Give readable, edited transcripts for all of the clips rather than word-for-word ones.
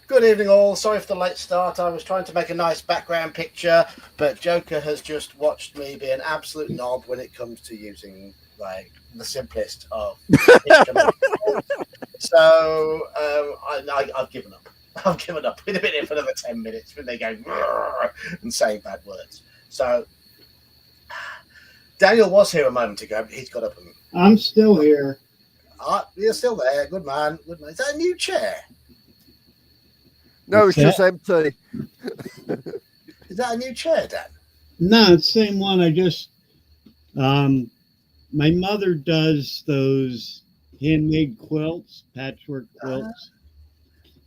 Good evening, all. Sorry for the late start. I was trying to make a nice background picture, but Joker has just watched me be an absolute knob when it comes to using like the simplest of picture manipulations. So I've given up. I've given up. We've been here for another 10 minutes when they go and saying bad words. So Daniel was here a moment ago, but he's got up and I'm still here. you're still there. Good man. Good man. Is that a new chair? No, What's it's just that? empty. Is that a new chair, Dan? No, it's the same one. Um, my mother does those handmade quilts, patchwork quilts,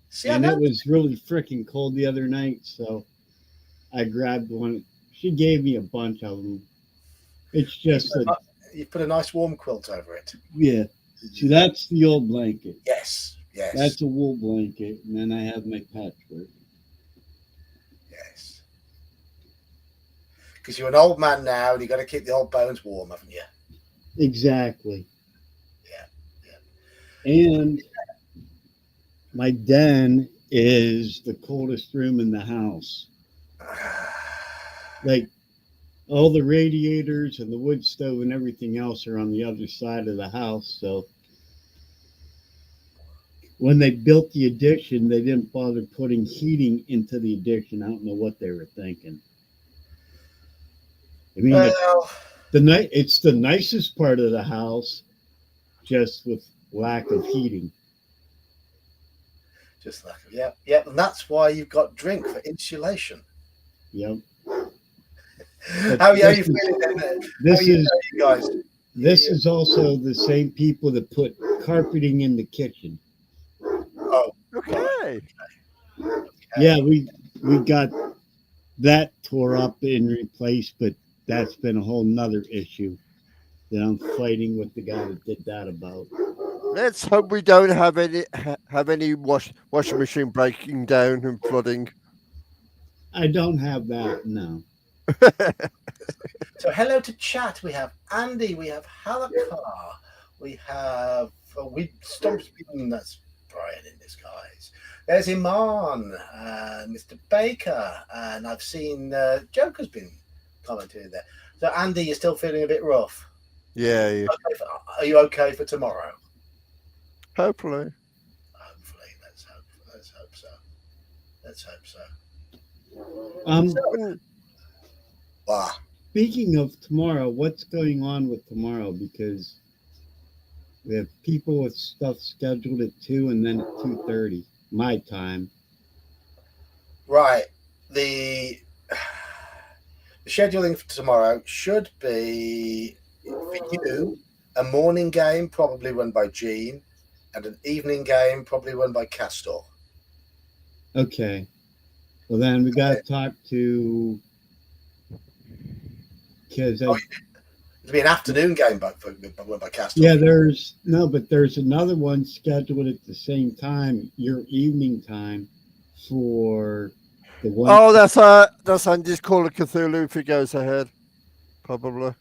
See, I and it know. was really freaking cold the other night, so I grabbed one. She gave me a bunch of them. It's just a You put a nice warm quilt over it. yeah. See, that's the old blanket. Yes, yes, That's a wool blanket, and then I have my patchwork. yes. Because you're an old man now, and you've got to keep the old bones warm, haven't you? Exactly. Yeah, And my den is the coldest room in the house. yeah. Like all the radiators and the wood stove and everything else are on the other side of the house. So when they built the addition, they didn't bother putting heating into the addition. I don't know what they were thinking. I mean, Well, it's the nicest part of the house, just with lack of heating. just like yeah, and that's why you've got drink for insulation. Yep. How are you this feeling then? How are This you, is you guys? this is also the same people that put carpeting in the kitchen. Oh, Okay. Yeah, we got that tore up and replaced, but that's been a whole nother issue that I'm fighting with the guy that did that about. Let's hope we don't have any washing machine breaking down and flooding. I don't have that, no. So hello to chat. We have Andy. We have Halakar. We have we Stomps. That's Brian in disguise. There's Iman, Mr. Baker, and I've seen Joker's been commenting there. So Andy, you're still feeling a bit rough. Yeah. Are you okay for tomorrow? Hopefully. Hopefully, let's hope so. Let's hope so. Um, Wow. Speaking of tomorrow, what's going on with tomorrow? Because we have people with stuff scheduled at 2 and then at 2:30 my time. Right. The scheduling for tomorrow should be for you a morning game, probably run by Gene, and an evening game, probably run by Castor. Okay. Well, then we got to talk to because It'll be an afternoon game run by Castor. yeah, there's another one scheduled at the same time, your evening time, for the one. Oh, that's Andy's Call of Cthulhu if he goes ahead. Probably.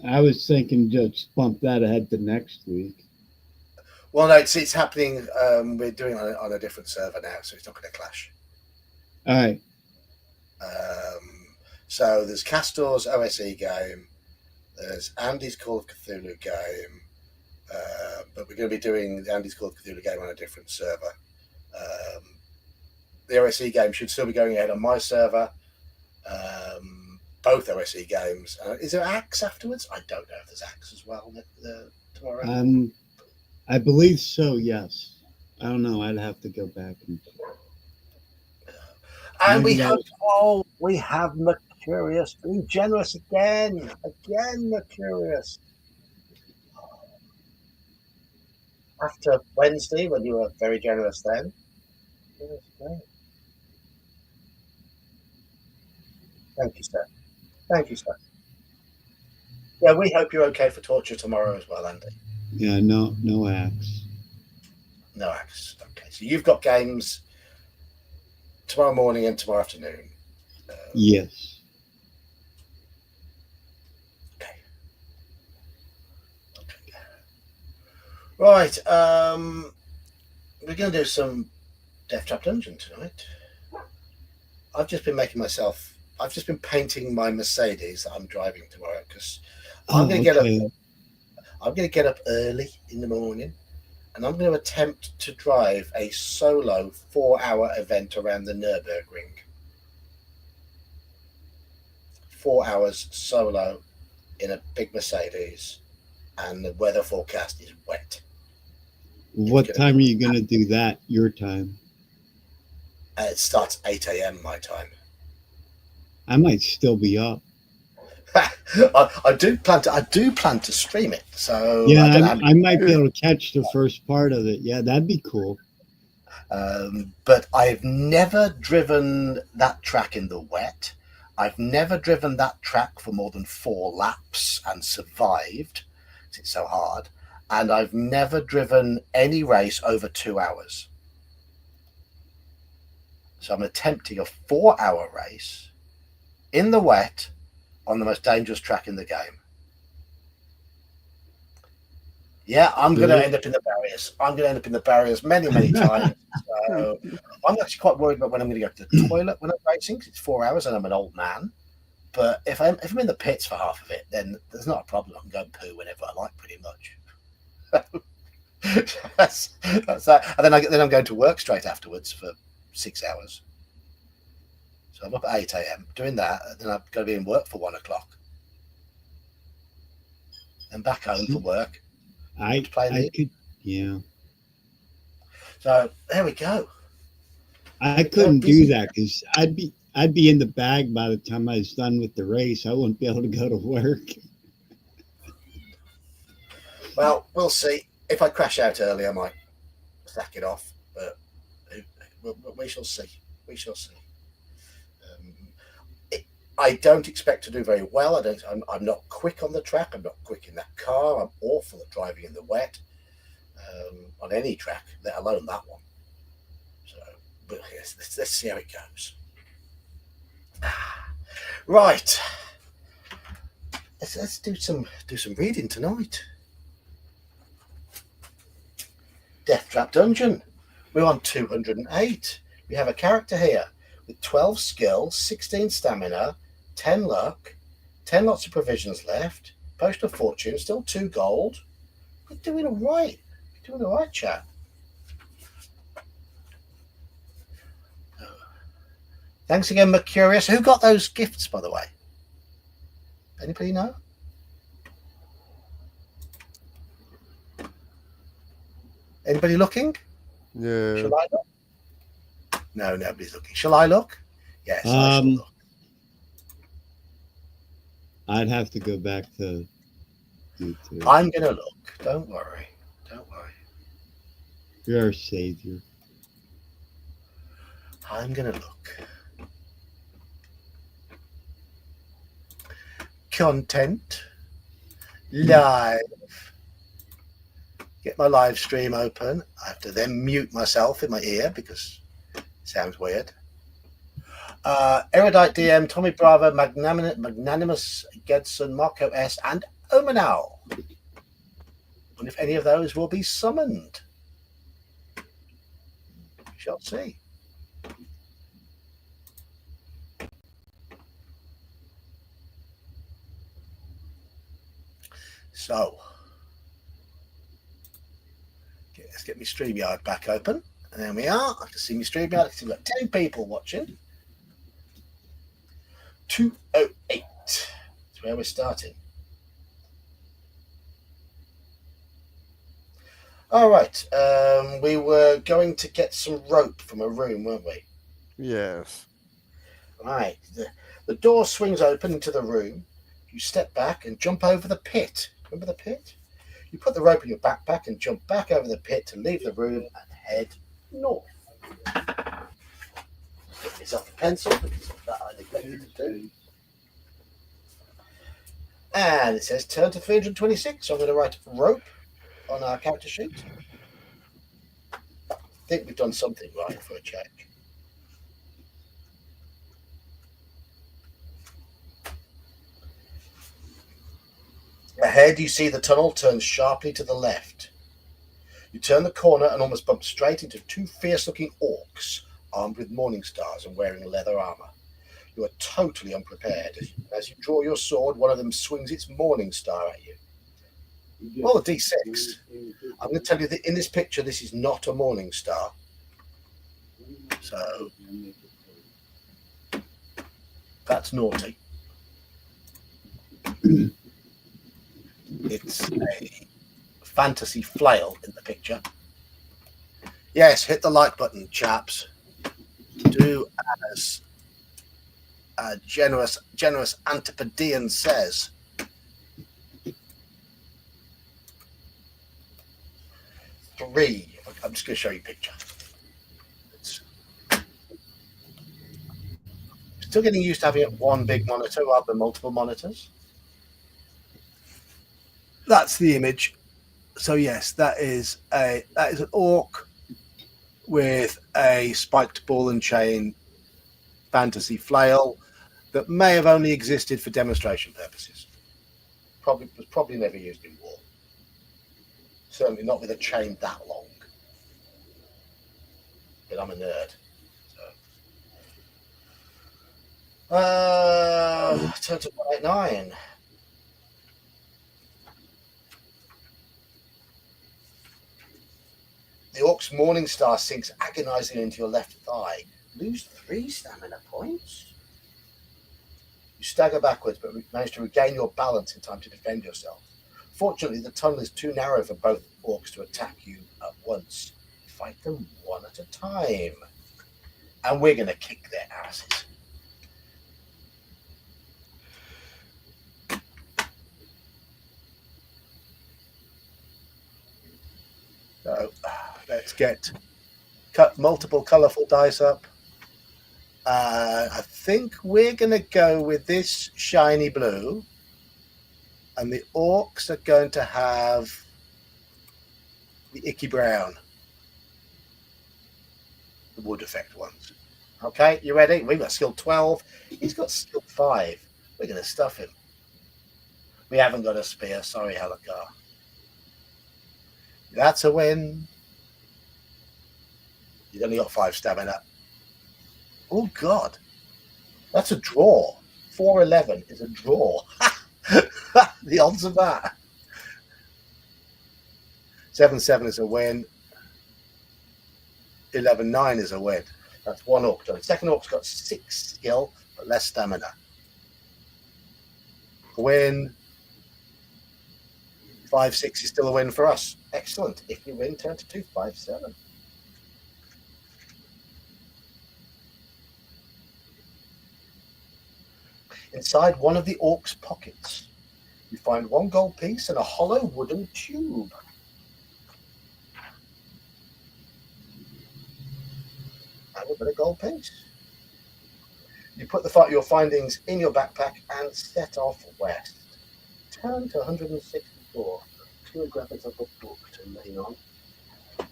I was thinking just bump that ahead to next week. Well, no, it's happening. We're doing it on a different server now, so it's not going to clash. All right. So there's Castor's OSE game. There's Andy's Call of Cthulhu game. But we're going to be doing the Andy's Call of Cthulhu game on a different server. The OSE game should still be going ahead on my server. Both OSE games. Is there Axe afterwards? I don't know if there's Axe as well tomorrow. I believe so. Yes. I don't know. I'd have to go back and we have Mercurius being generous again, Mercurius. After Wednesday, when you were very generous then. Thank you, sir. Thank you, sir. Yeah, we hope you're okay for torture tomorrow as well, Andy. Yeah, no axe. No axe. Okay, so you've got games tomorrow morning and tomorrow afternoon. Yes. Okay. Right. we're going to do some Deathtrap Dungeon tonight. I've just been painting my Mercedes that I'm driving tomorrow because I'm going to get up. I'm going to get up early in the morning, and I'm going to attempt to drive a solo 4-hour event around the Nürburgring. 4 hours solo in a big Mercedes, and the weather forecast is wet. What time are you going to do that? Your time? It starts 8 a.m. my time. I might still be up. I do plan to stream it. So yeah, I might be able to catch the first part of it. Yeah, that'd be cool. But I've never driven that track in the wet. I've never driven that track for more than 4 laps and survived. It's so hard. And I've never driven any race over 2 hours. So I'm attempting a 4-hour race in the wet on the most dangerous track in the game. Yeah, I'm going to end up in the barriers. I'm going to end up in the barriers many, many times. So I'm actually quite worried about when I'm going to go to the toilet when I'm racing, because it's 4 hours and I'm an old man. But if I'm in the pits for half of it, then there's not a problem. I can go and poo whenever I like, pretty much. that's that. And then I'm going to work straight afterwards for 6 hours. So I'm up at 8 a.m. doing that, and then I've got to be in work for 1 o'clock. And back home for work. I could, yeah. So there we go. I couldn't do that because I'd be in the bag by the time I was done with the race. I wouldn't be able to go to work. Well, we'll see. If I crash out early, I might sack it off, but we shall see. We shall see. I don't expect to do very well. I'm not quick on the track. I'm not quick in that car. I'm awful at driving in the wet on any track, let alone that one. So, but yes, let's see how it goes. Right. Let's do some reading tonight. Deathtrap Dungeon. We're on 208. We have a character here with 12 skill, 16 stamina, 10 luck, 10 lots of provisions left, potion of fortune, still 2 gold. We're doing all right. We're doing all right, chat. Thanks again, Mercurius. Who got those gifts, by the way? Anybody know? Anybody looking? No. Shall I look? No, nobody's looking. Shall I look? Yes, I shall look. I'd have to go back to YouTube. I'm going to look. Don't worry. Don't worry. You're our savior. I'm going to look. Content. Live. Get my live stream open. I have to then mute myself in my ear because it sounds weird. Erudite DM, Tommy Bravo, Magnanimous Gedson, Marco S, and Omanal. And if any of those will be summoned, we shall see. So, let's get my StreamYard back open. And there we are. I can see my StreamYard. I can see we've got 10 people watching. 208. That's where we're starting. All right. We were going to get some rope from a room, weren't we? Yes. Right. The door swings open into the room. You step back and jump over the pit. Remember the pit? You put the rope in your backpack and jump back over the pit to leave the room and head north. Get this off the pencil because that I neglected to do. And it says turn to 326. So I'm going to write rope on our character sheet. I think we've done something right for a check. Ahead, you see the tunnel turns sharply to the left. You turn the corner and almost bump straight into two fierce-looking orcs armed with morning stars and wearing leather armor. You are totally unprepared. As you draw your sword, one of them swings its morning star at you. Roll a d6. I'm going to tell you that in this picture, this is not a morning star. So that's naughty. It's a fantasy flail in the picture. Yes, hit the like button, chaps. Do as a generous Antipodean says. Three. I'm just going to show you a picture. Still getting used to having one big monitor rather than multiple monitors. That's the image. So yes, that is an orc with a spiked ball and chain fantasy flail that may have only existed for demonstration purposes. Was probably never used in war. Certainly not with a chain that long. But I'm a nerd. Turn to 189. The orc's morning star sinks agonizingly into your left thigh. Lose 3 stamina points. You stagger backwards, but manage to regain your balance in time to defend yourself. Fortunately, the tunnel is too narrow for both orcs to attack you at once. Fight them one at a time. And we're going to kick their asses. So let's cut multiple colourful dice up. I think we're going to go with this shiny blue, and the orcs are going to have the icky brown, the wood effect ones. Okay, you ready? We've got skill 12. He's got skill 5. We're going to stuff him. We haven't got a spear. Sorry, Halakar. That's a win. You've only got 5 stamina. Oh, God. That's a draw. 4-11 is a draw. The odds of that. 7-7 is a win. 11-9 is a win. That's one orc done. Second orc's got 6 skill, but less stamina. Win. 5-6 is still a win for us. Excellent. If you win, turn to 2-5-7. Inside one of the orc's pockets, you find 1 gold piece and a hollow wooden tube. And a bit of gold piece. You put your findings in your backpack and set off west. Turn to 164. 2 graphics of a book to lean on. I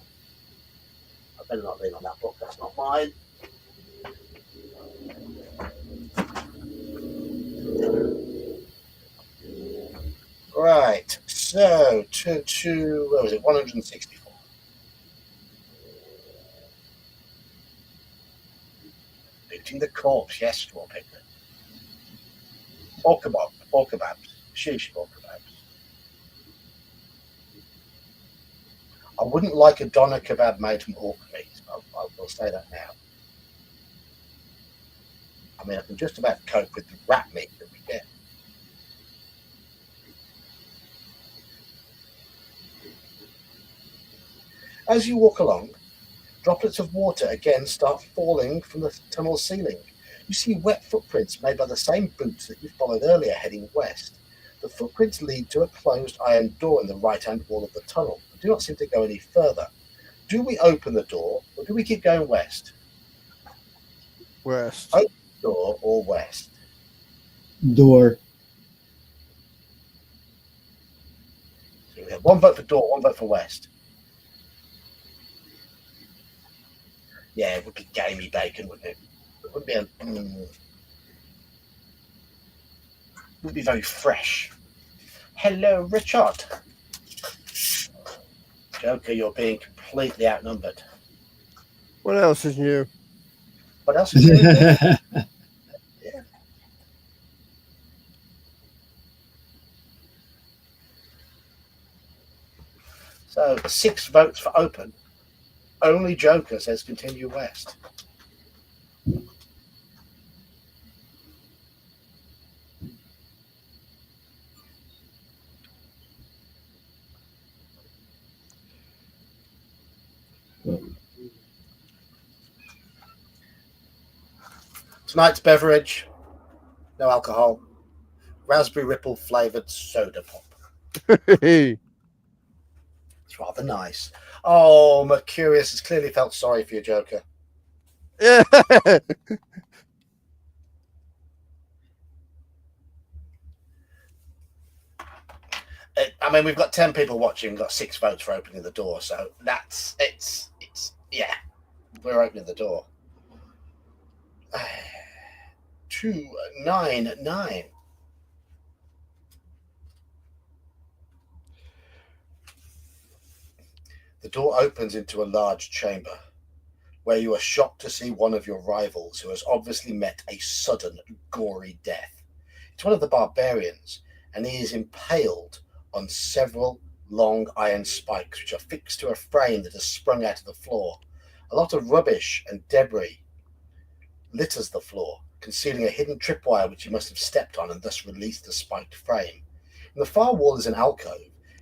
better not lean on that book, that's not mine. Right, so to where was it? 164. Looting the corpse, yes, we'll pick it. Or kebabs, shish or kebabs. I wouldn't like a doner kebab made from orc meat. I will say that now. I mean, I can just about cope with the rat meat that we get. As you walk along, droplets of water again start falling from the tunnel ceiling. You see wet footprints made by the same boots that you followed earlier heading west. The footprints lead to a closed iron door in the right-hand wall of the tunnel, but do not seem to go any further. Do we open the door, or do we keep going west? West. Open the door or west? Door. So we have 1 vote for door, 1 vote for west. Yeah, it would be gamey bacon, wouldn't it? It wouldn't be wouldn't be very fresh. Hello, Richard. Joker, you're being completely outnumbered. What else is new? What else is new? Yeah. So 6 votes for open. Only Joker says continue west. Tonight's beverage, no alcohol, raspberry ripple flavoured soda pop. It's rather nice. Oh, Mercurius has clearly felt sorry for you, Joker. Yeah. I mean, we've got 10 people watching, got 6 votes for opening the door, so it's yeah, we're opening the door. 299. The door opens into a large chamber where you are shocked to see one of your rivals who has obviously met a sudden, gory death. It's one of the barbarians, and he is impaled on several long iron spikes which are fixed to a frame that has sprung out of the floor. A lot of rubbish and debris litters the floor, concealing a hidden tripwire which he must have stepped on and thus released the spiked frame. In the far wall is an alcove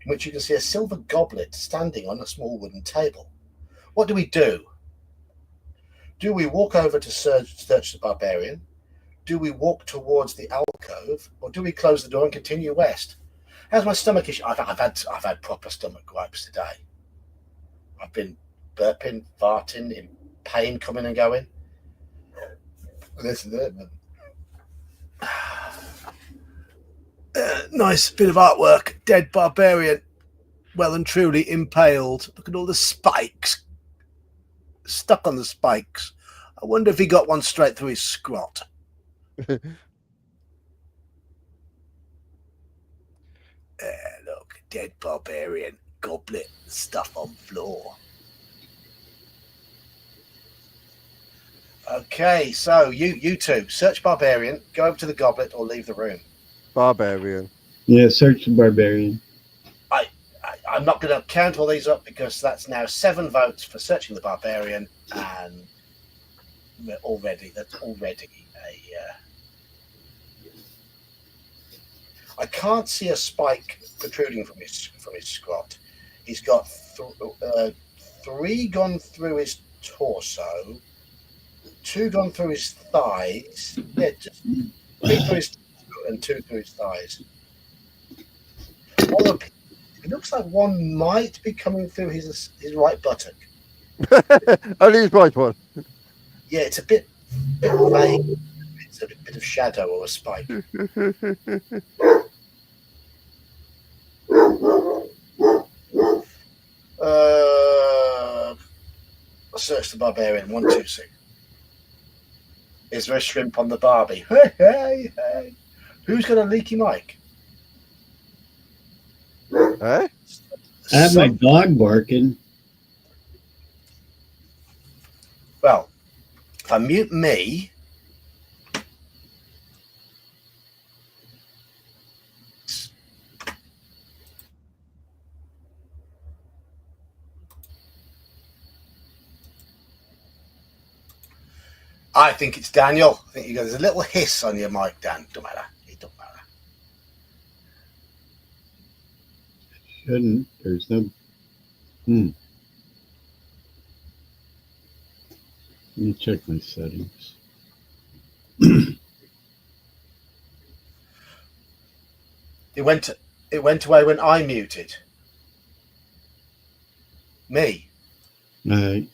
in which you can see a silver goblet standing on a small wooden table. What do we do? Do we walk over to search the barbarian? Do we walk towards the alcove, or do we close the door and continue west? How's my stomach issue? I've had proper stomach gripes today. I've been burping, farting, in pain, coming and going. This is it. Nice bit of artwork. Dead barbarian, well and truly impaled. Look at all the spikes stuck on the spikes. I wonder if he got one straight through his scrot. Look, dead barbarian, goblet, stuff on floor. Okay, so you two, search barbarian, go over to the goblet or leave the room. Barbarian. Yeah, search the barbarian. I'm not going to count all these up because that's now 7 votes for searching the barbarian, and that's already a. I can't see a spike protruding from his scrot. He's got 3 gone through his torso, 2 gone through his thighs. Yeah, just 3 through his torso and 2 through his thighs. It looks like one might be coming through his right buttock. Only his right one. Yeah, it's a bit vague. It's a bit of shadow or a spike. Search the barbarian. 126. Is there a shrimp on the Barbie? Hey. Who's got a leaky mic? Eh? I have my dog barking. Well, if I mute me, I think it's Daniel. I think there's a little hiss on your mic, Dan. Don't matter. It don't matter. Shouldn't. There's no. Let me check my settings. It went away when I muted. Me. All right.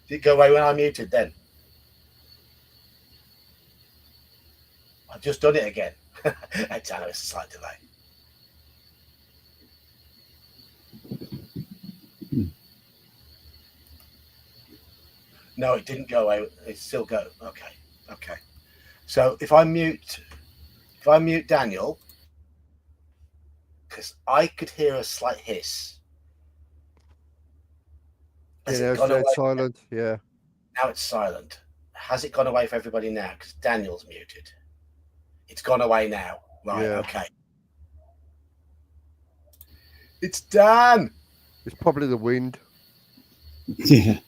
Did it go away when I muted then? I've just done it again. It's a slight delay. No, it didn't go away. It still go. Okay. Okay. So if I mute Daniel, because I could hear a slight hiss. Has it gone away? It's silent. Yeah. Now it's silent. Has it gone away for everybody now? Because Daniel's muted. It's gone away now. Right. Yeah. Okay. It's Dan. It's probably the wind. Yeah.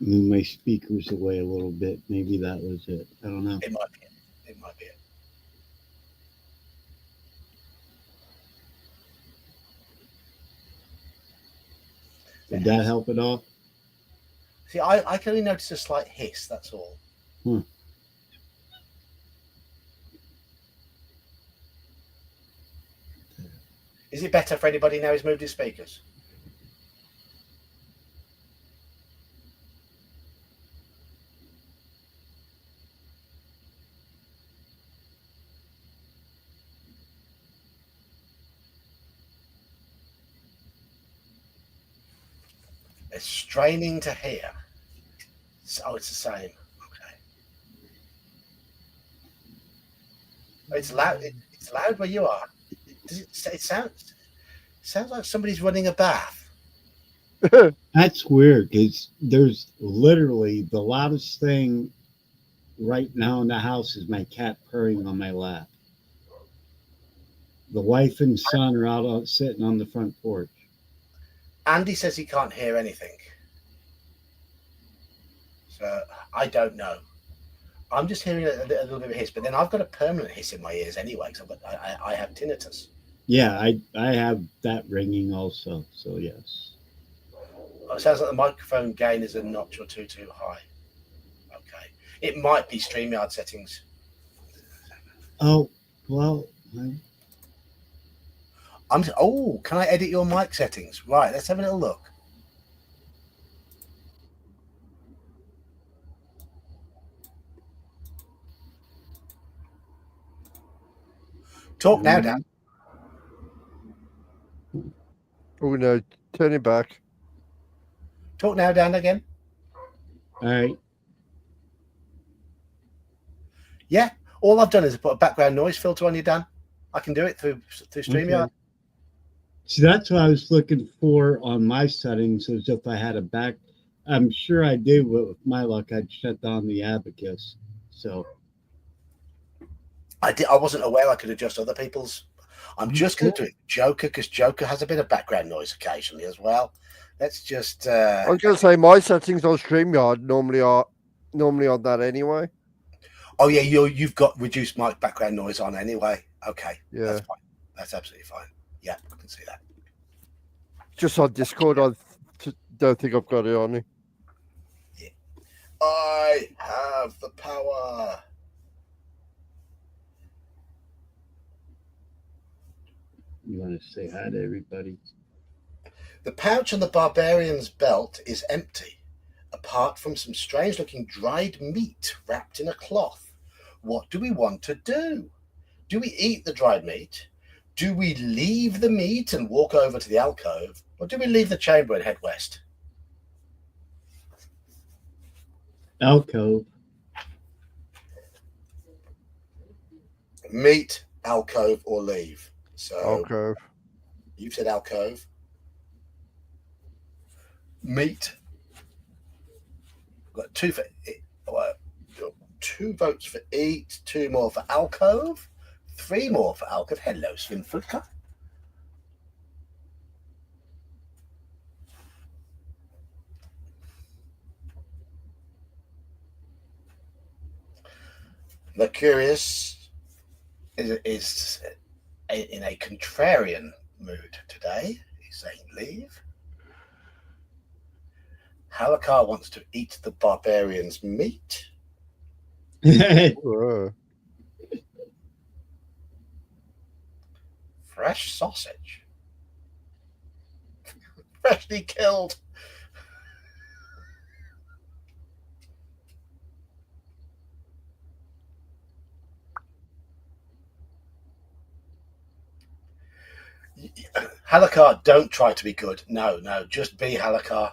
Move my speakers away a little bit. Maybe that was it. I don't know. It might be it. It might be it. Did that help at all? See, I can only notice a slight hiss. That's all. Is it better for anybody now he's moved his speakers? It's straining to hear. Oh, it's the same. Okay. It's loud. It's loud where you are. Does it sounds like somebody's running a bath. That's weird because there's literally the loudest thing right now in the house is my cat purring on my lap. The wife and son are out sitting on the front porch. Andy says he can't hear anything. So I don't know. I'm just hearing a little bit of hiss, but then I've got a permanent hiss in my ears anyway because I have tinnitus. Yeah, I have that ringing also. So yes. It sounds like the microphone gain is a notch or two too high. Okay, it might be StreamYard settings. Oh well. Can I edit your mic settings? Right, let's have a little look. Talk now, Dan. Oh no, turn it back. Talk now, Dan, again. All right. Yeah, all I've done is put a background noise filter on you, Dan. I can do it through StreamYard. Okay. See, that's what I was looking for on my settings, as if I had a back. I'm sure I did, but with my luck, I'd shut down the abacus. So I wasn't aware I could adjust other people's. I'm just going to do it Joker because Joker has a bit of background noise occasionally as well. Let's just. I was going to say my settings on StreamYard normally on that anyway. Oh yeah, you've got reduced mic background noise on anyway. Okay, yeah, that's fine. That's absolutely fine. Yeah, I can see that. Just on Discord, I don't think I've got it on. Yeah. I have the power. You want to say hi to everybody? The pouch on the barbarian's belt is empty, apart from some strange-looking dried meat wrapped in a cloth. What do we want to do? Do we eat the dried meat? Do we leave the meat and walk over to the alcove? Or do we leave the chamber and head west? Alcove. Meat, alcove, or leave. So Alcove. You've said alcove. Meat. Got two votes for eat, 2 more for alcove, 3 more for alcove. Hello, Svinfulka. Mercurius is in a contrarian mood today. He's saying leave. Halakar wants to eat the barbarian's meat. Fresh sausage. Freshly killed. Halakar, don't try to be good. No, just be Halakar.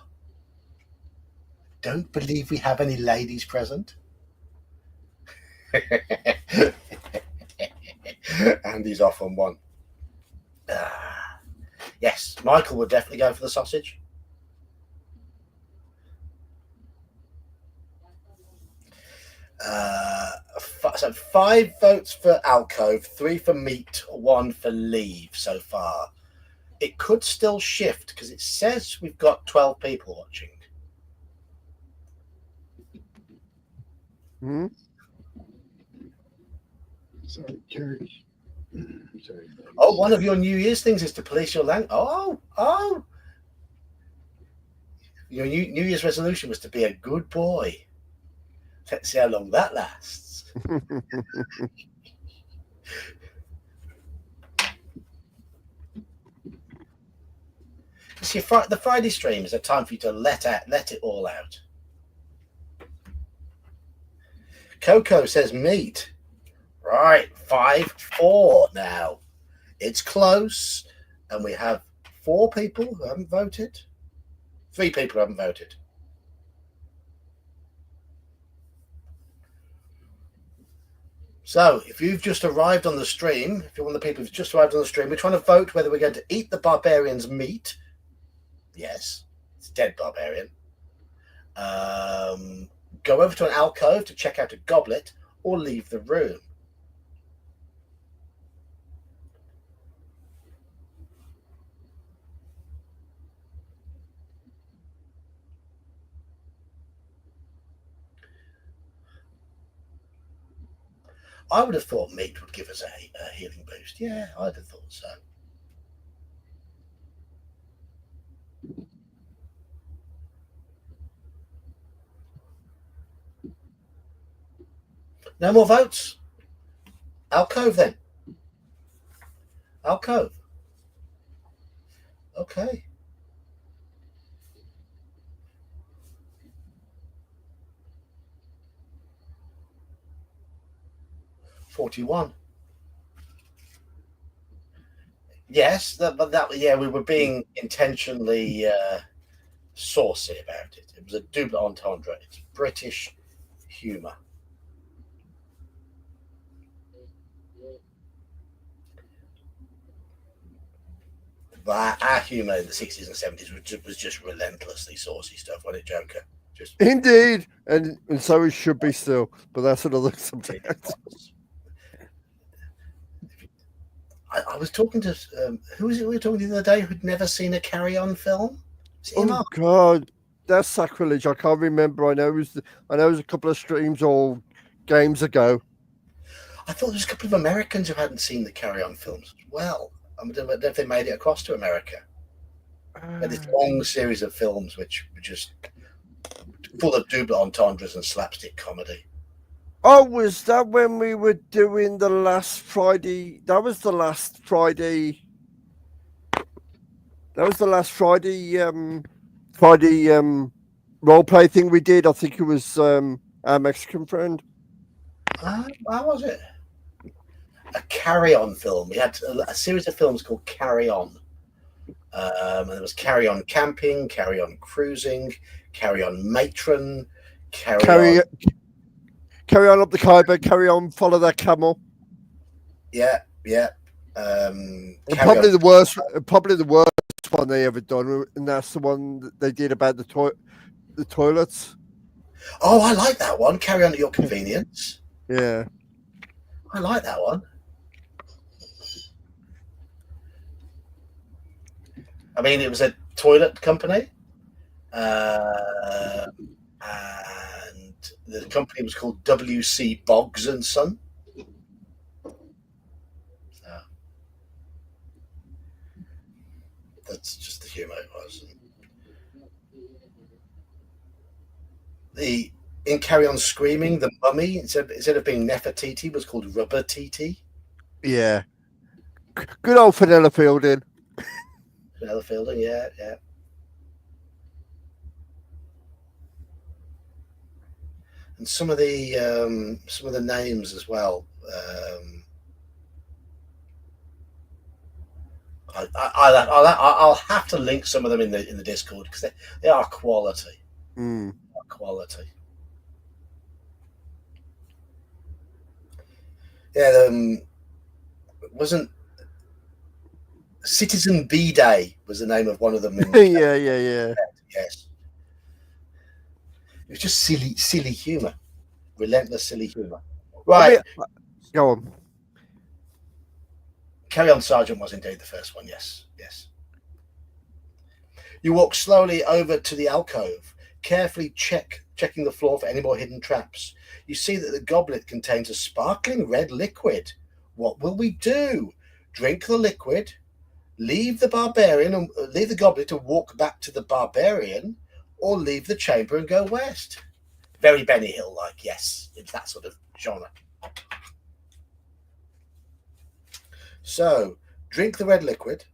don't believe we have any ladies present. Andy's off on one. Yes, Michael would definitely go for the sausage. So 5 votes for alcove, 3 for meat, 1 for leave so far. It could still shift because it says we've got 12 people watching. Hmm? Sorry, church. Sorry. Oh, one of your New Year's things is to police your language. Oh. Your New Year's resolution was to be a good boy. Let's see how long that lasts. See, the Friday stream is a time for you to let it all out. Coco says meat. Right, 5-4 now. It's close, and we have 4 people who haven't voted. 3 people who haven't voted. So, if you've just arrived on the stream, if you're one of the people who've just arrived on the stream, we're trying to vote whether we're going to eat the barbarian's meat. Yes, it's a dead barbarian. Go over to an alcove to check out a goblet, or leave the room. I would have thought meat would give us a healing boost. Yeah, I'd have thought so. No more votes. Alcove then. Alcove. Okay. $41. Yes, yeah, we were being intentionally saucy about it. It was a double entendre. It's British humour. But our humour in the 60s and 70s was just relentlessly saucy stuff, wasn't it, Joker? Just Indeed, and so it should be still, but that's another subject. I was talking to who was it we were talking to the other day who'd never seen a Carry On film? Oh God, that's sacrilege! I can't remember. I know it was a couple of streams or games ago. I thought there was a couple of Americans who hadn't seen the Carry On films as well. I don't know if they made it across to America. But this long series of films which were just full of double entendres and slapstick comedy. Oh, was that when we were doing the last Friday? That was the last Friday. That was the last Friday. Friday role play thing we did. I think it was our Mexican friend. How was it? A Carry On film. We had a series of films called Carry On. And there was Carry On Camping, Carry On Cruising, Carry On Matron, Carry on up the Khyber, Carry On, Follow That Camel. Yeah. Probably the worst one they ever done, and that's the one that they did about the toilets. Oh, I like that one. Carry On at Your Convenience. Yeah, I like that one. I mean, it was a toilet company, and the company was called W.C. Boggs and Son. So that's just the humour it was. In Carry On Screaming, the mummy, instead of being Nefertiti, was called Rubber Titi. Yeah. Good old Fenella Fielding. Fenella Fielding, yeah. And some of the names as well. I'll have to link some of them in the Discord because they are quality. Mm. quality. Yeah, wasn't Citizen B Day was the name of one of them. Yeah. Yes. It was just silly humor, relentless silly humor. Right, Go on. Carry On Sergeant was indeed the first one. Yes. You walk slowly over to the alcove, carefully checking the floor for any more hidden traps. You see that the goblet contains a sparkling red liquid. What will we do? Drink the liquid, leave the goblet and walk back to the barbarian, or leave the chamber and go west? Very Benny Hill like, yes. It's that sort of genre. So, drink the red liquid,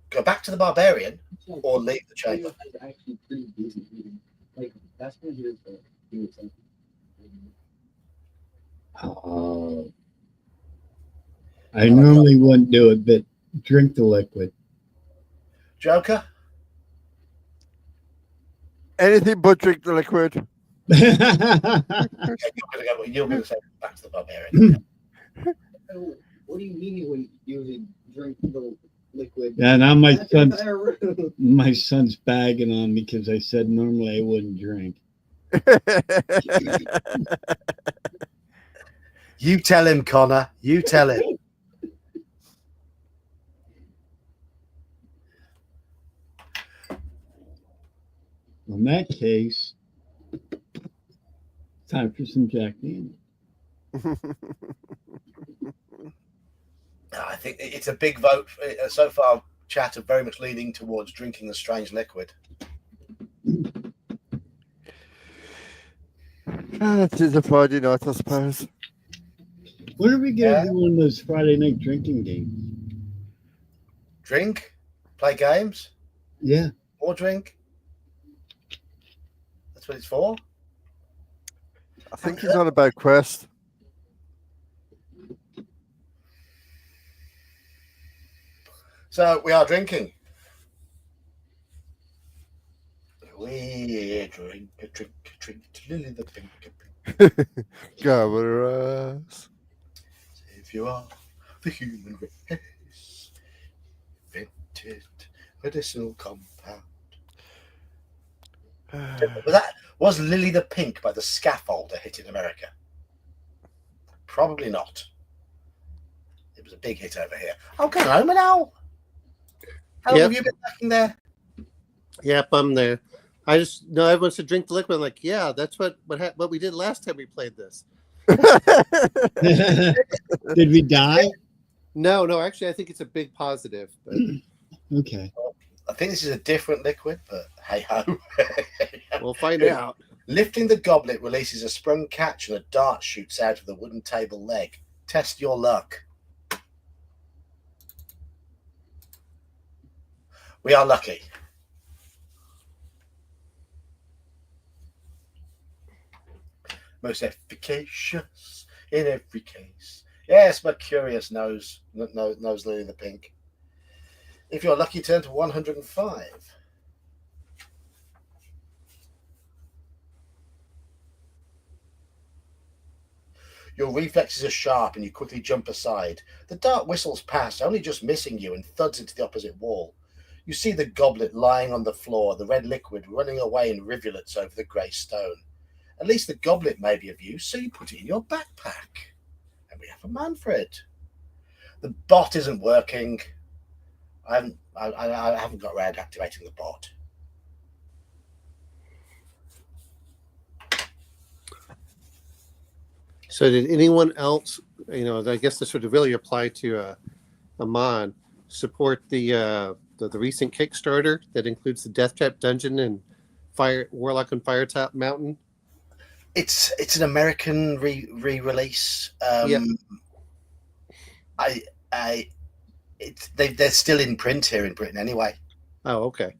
go back to the barbarian, or leave the chamber. I normally wouldn't do it, but drink the liquid. Joker? Anything but drink the liquid. Okay, you're going to say back to the barbarian. What do you mean when using drink the liquid? Yeah, now my son's bagging on me because I said normally I wouldn't drink. You tell him, Connor. You tell him. In that case, time for some Jack Daniels. I think it's a big vote. So far, chat are very much leaning towards drinking the strange liquid. It is a Friday night, I suppose. When are we going to do one of those Friday night drinking games? Drink? Play games? Yeah. Or drink? That's what it's for? I think he's on about Quest. So we are drinking. We drink to Lily the Pink. Cover us. If you are the human race, invented medicinal compound. Was Lily the Pink by the Scaffolder hit in America? Probably not. It was a big hit over here. Oh, come home now. How long have you been working there? Yep, I'm there. I just know everyone said drink the liquid. I'm like, yeah, that's what we did last time we played this. Did we die? No, actually, I think it's a big positive. But... Okay. I think this is a different liquid, but hey ho. We'll find out. Lifting the goblet releases a sprung catch and a dart shoots out of the wooden table leg. Test your luck. We are lucky. Most efficacious in every case. Yes, Mercurius knows Lily the Pink. If you're lucky, turn to 105. Your reflexes are sharp and you quickly jump aside. The dart whistles past, only just missing you, and thuds into the opposite wall. You see the goblet lying on the floor, the red liquid running away in rivulets over the grey stone. At least the goblet may be of use, so you put it in your backpack. And we have a Manfred. The bot isn't working. I haven't got around to activating the bot. So did anyone else, I guess this would really apply to Amon, support the recent Kickstarter that includes the Deathtrap dungeon and Warlock and Firetop Mountain? It's an American re-release. They're still in print here in Britain anyway. Oh, okay.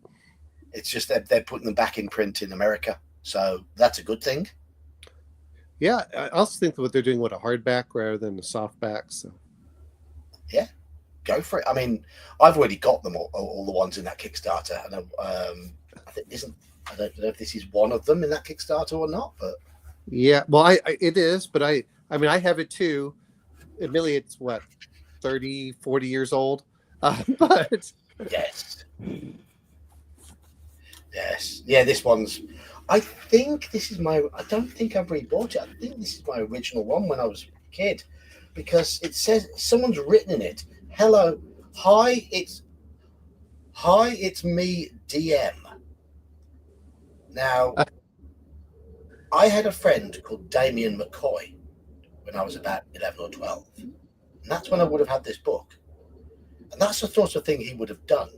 It's just that they're putting them back in print in America, so that's a good thing. Yeah, I also think that what they're doing with a hardback rather than a softback. So yeah, go for it. I mean, I've already got them all the ones in that Kickstarter, and I think I don't know if this is one of them in that Kickstarter or not, but Yeah, well, it is, but I mean, I have it too. Admittedly, it's what 30, 40 years old, but yes, yeah, this one's. I think this is my. I don't think I've rebought it. I think this is my original one when I was a kid, because it says someone's written in it. Hello, hi, it's me, DM. Now, I had a friend called Damien McCoy when I was about 11 or 12. And that's when I would have had this book. And that's the sort of thing he would have done.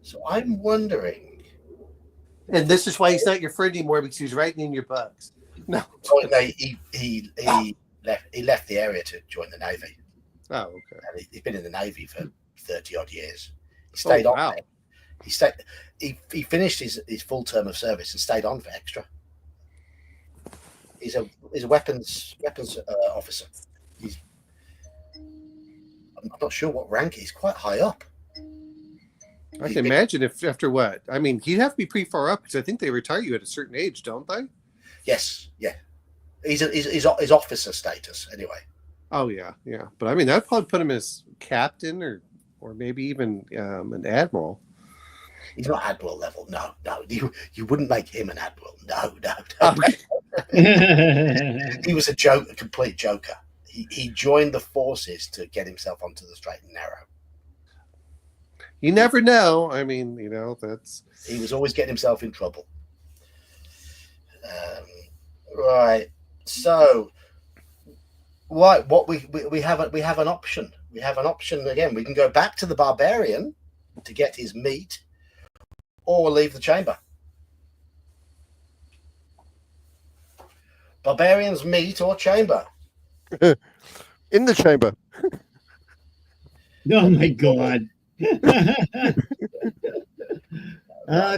So I'm wondering. and this is why he's not your friend anymore, because he's writing in your books. No, Oh, no, he left the area to join the Navy. oh, okay. And he's been in the Navy for 30 odd years. He stayed on there. He finished his full term of service and stayed on for extra. He's a weapons officer. I'm not sure what rank he's quite high up. I can imagine if after what? I mean, you'd have to be pretty far up, because I think they retire you at a certain age, don't they? Yes, yeah. He's officer status anyway. Oh yeah. But I mean, that'd probably put him as captain or maybe even an admiral. He's not admiral level. No. You wouldn't make him an admiral. No. Okay. He was a complete joker. He joined the forces to get himself onto the straight and narrow. You never know. I mean, that's. He was always getting himself in trouble. Right. So, what we have an option. We have an option again. We can go back to the barbarian to get his meat, or leave the chamber. Barbarian's meat or chamber? In the chamber. Oh my God.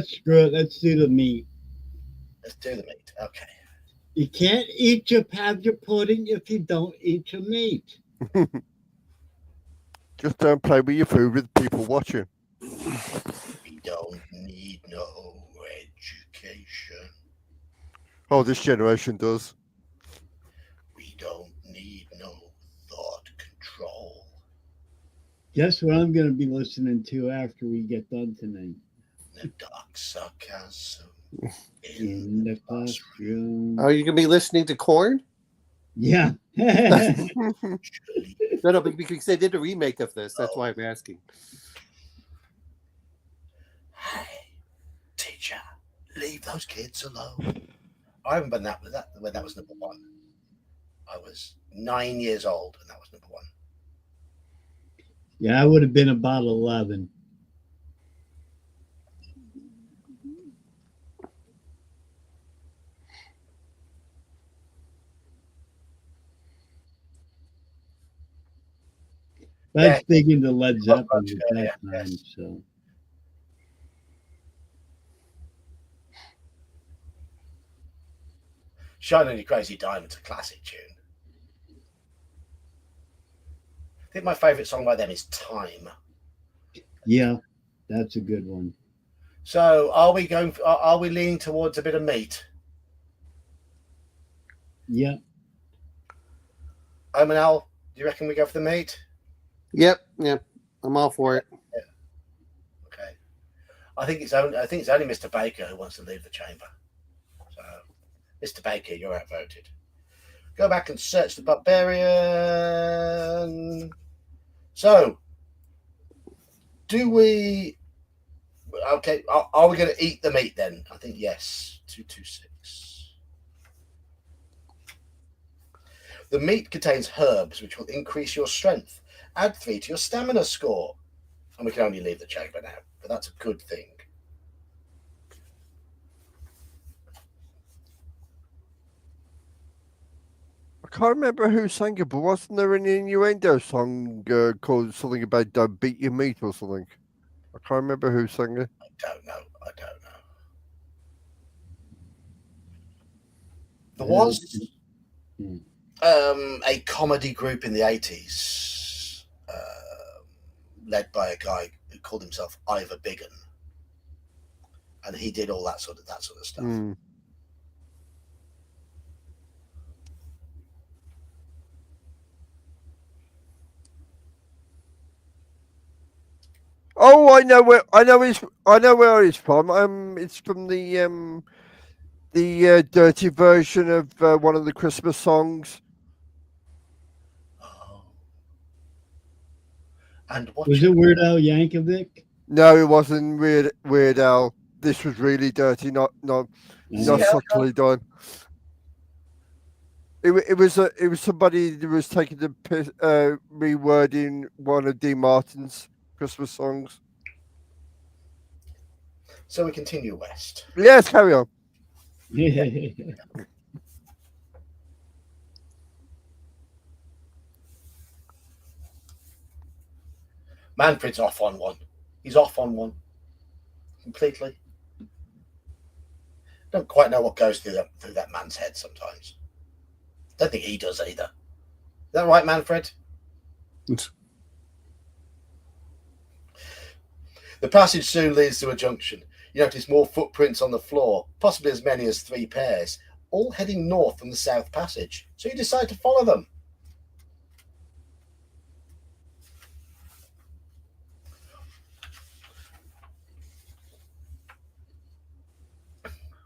Screw it. Let's do the meat. Let's do the meat. Okay. You can't eat have your pudding if you don't eat your meat. Just don't play with your food with people watching. We don't need no education. Oh, this generation does. We don't need no thought control. Guess what I'm going to be listening to after we get done tonight? The dark sarcasm In the classroom. Oh, you're gonna be listening to Korn? Yeah. No, because they did a remake of this. That's why I'm asking. Hey, teacher, leave those kids alone. I remember when that was number one. I was 9 years old, and that was number one. Yeah, I would have been about 11. That's big into Led Zeppelin at that time, so. Shining Crazy Diamond's a classic tune. I think my favourite song by them is Time. Yeah, that's a good one. So are we leaning towards a bit of meat? Yeah. Omanel, do you reckon we go for the meat? Yep. I'm all for it. Yeah. Okay. I think it's only Mr. Baker who wants to leave the chamber. So, Mr. Baker, you're outvoted. Go back and search the barbarian. So, do we? Okay, are we going to eat the meat then? I think yes. 226. The meat contains herbs which will increase your strength. Add 3 to your stamina score. And we can only leave the chamber now, but that's a good thing. I can't remember who sang it, but wasn't there an innuendo song called something about "Don't Beat Your Meat" or something? I can't remember who sang it. I don't know. There was a comedy group in the 80s led by a guy who called himself Ivor Biggin. and he did all that sort of stuff. Mm. Oh, I know where it's from. It's from the dirty version of one of the Christmas songs. Oh. And what Was it Weird Al Yankovic? No, it wasn't Weird Al. This was really dirty, not subtly done. It was somebody that was taking the piss, rewording one of Dean Martin's Christmas songs. So we continue west. Yes, carry on. Manfred's off on one. He's off on one completely. Don't quite know what goes through that man's head sometimes. Don't think he does either. Is that right, Manfred? The passage soon leads to a junction. You notice more footprints on the floor, possibly as many as 3 pairs, all heading north from the South Passage. So you decide to follow them.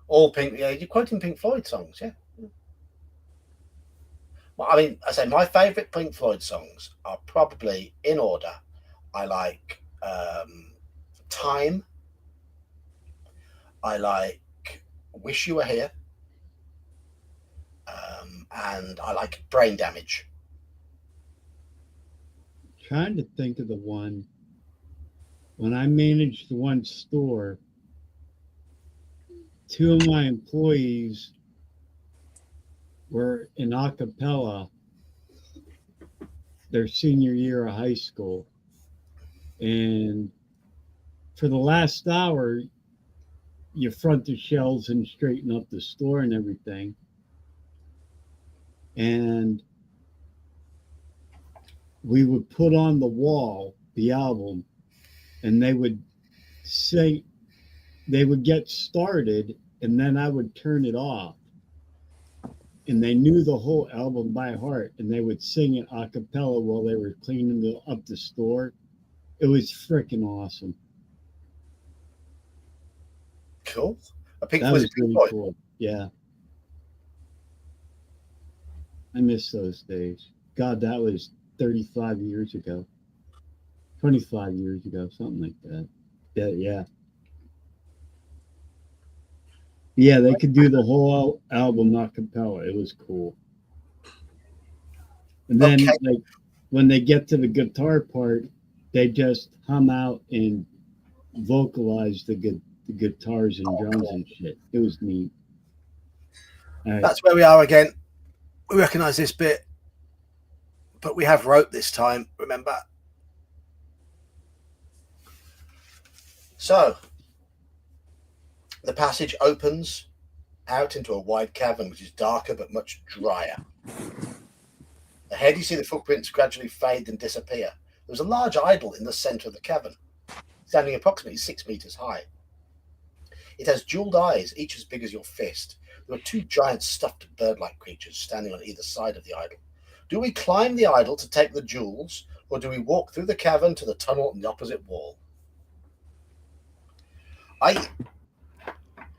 All Pink, yeah, you're quoting Pink Floyd songs, yeah. Well, I mean, I say my favourite Pink Floyd songs are probably in order. I like Time. I like Wish You Were Here. And I like Brain Damage. Trying to think of the one when I managed the one store. 2 of my employees were in a cappella their senior year of high school. And for the last hour, you front the shelves and straighten up the store and everything. And we would put on the wall the album, and they would say, they would get started, and then I would turn it off. And they knew the whole album by heart, and they would sing it a cappella while they were cleaning up the store. It was freaking awesome. Cool. That was really cool. Yeah. I miss those days. God, that was 35 years ago. 25 years ago, something like that. Yeah. Yeah, they could do the whole album a cappella. It was cool. And then like when they get to the guitar part, they just hum out and vocalize the guitars and drums and shit. It was neat. Right. That's where we are again. We recognise this bit, but we have rope this time, remember? So, the passage opens out into a wide cavern, which is darker but much drier. Ahead, you see the footprints gradually fade and disappear. There was a large idol in the centre of the cavern, standing approximately 6 meters high. It has jeweled eyes, each as big as your fist. There are 2 giant stuffed bird-like creatures standing on either side of the idol. Do we climb the idol to take the jewels, or do we walk through the cavern to the tunnel on the opposite wall?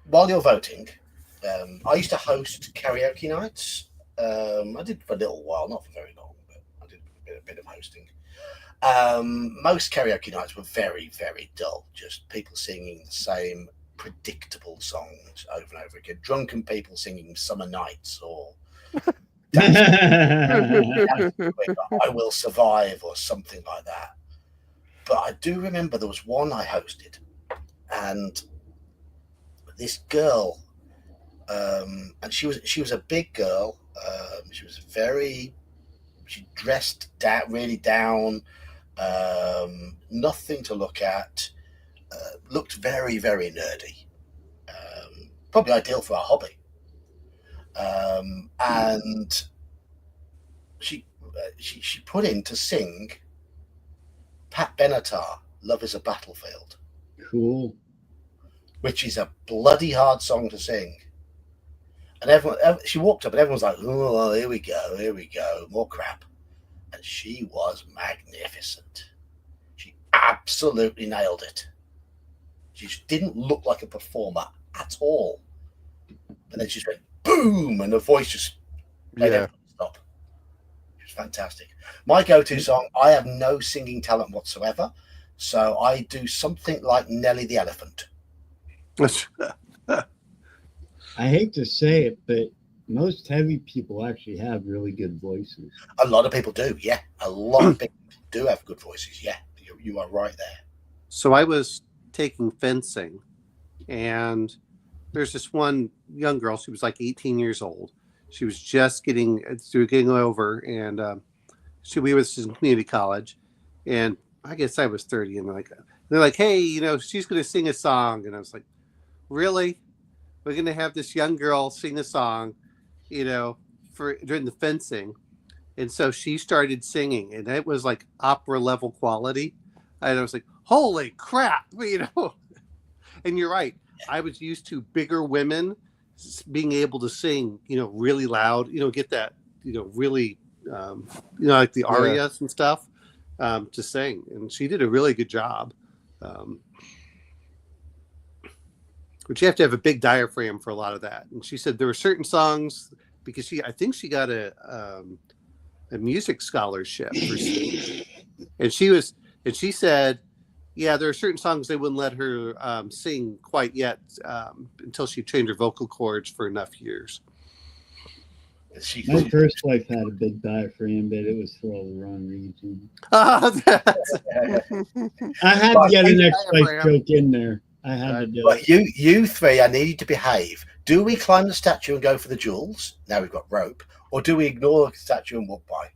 While you're voting, I used to host karaoke nights. I did for a little while, not for very long, but I did a bit of hosting. Most karaoke nights were very, very dull. Just people singing the same predictable songs over and over again. Drunken people singing Summer Nights or I Will Survive or something like that. But I do remember there was one I hosted, and this girl, and she was a big girl. She dressed really down, nothing to look at, looked very, very nerdy, probably ideal for our hobby. And she put in to sing Pat Benatar, Love is a Battlefield. Cool. which is a bloody hard song to sing. And she walked up and everyone's like, oh, here we go, more crap. And she was magnificent. She absolutely nailed it. She just didn't look like a performer at all. And then she just went boom, and her voice just made everyone stop. It was fantastic. My go-to song, I have no singing talent whatsoever, so I do something like Nelly the Elephant. I hate to say it, but most heavy people actually have really good voices. A lot of people do, yeah. A lot of people do have good voices, yeah. You are right there. So I was taking fencing, and there's this one young girl. She was like 18 years old. She was just getting over, and we was in community college, and I guess I was 30, and they're like, hey, she's going to sing a song, and I was like, really? We're going to have this young girl sing a song, during the fencing. And so she started singing, and it was like opera level quality. And I was like, holy crap, And you're right. I was used to bigger women being able to sing, really loud, get that, really, like the arias and stuff to sing. And she did a really good job. But you have to have a big diaphragm for a lot of that. And she said there were certain songs, because I think she got a music scholarship for singing. And she said, yeah, there are certain songs they wouldn't let her sing quite yet until she trained her vocal cords for enough years. My first wife had a big diaphragm, but it was for all the wrong reasons. I had to get an ex-wife joke in there. I had to do it. You three, I need you to behave. Do we climb the statue and go for the jewels? Now we've got rope. Or do we ignore the statue and walk by?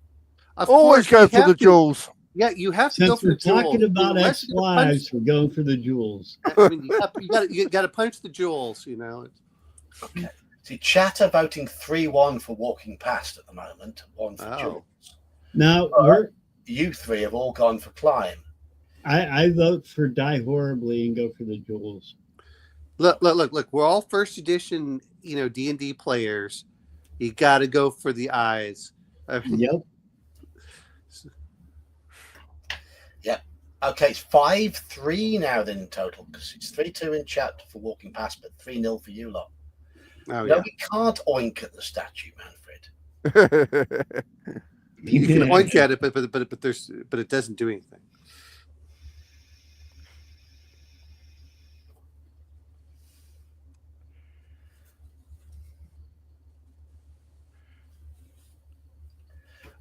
Always go for the jewels. Yeah, you have to go for the jewels. Since we're talking about ex-wives, we're going for the jewels. I mean, you got to punch the jewels, Okay. See, chat are voting 3-1 for walking past at the moment. 1 for jewels. Now, you three have all gone for climb. I vote for die horribly and go for the jewels. Look! We're all first edition, D&D players. You got to go for the eyes. Yep. Yep. Okay, it's 5-3 now then in total, because it's 3-2 in chat for walking past, but 3-0 for you lot. Oh, no, we can't oink at the statue, Manfred. You can oink at it, but it doesn't do anything.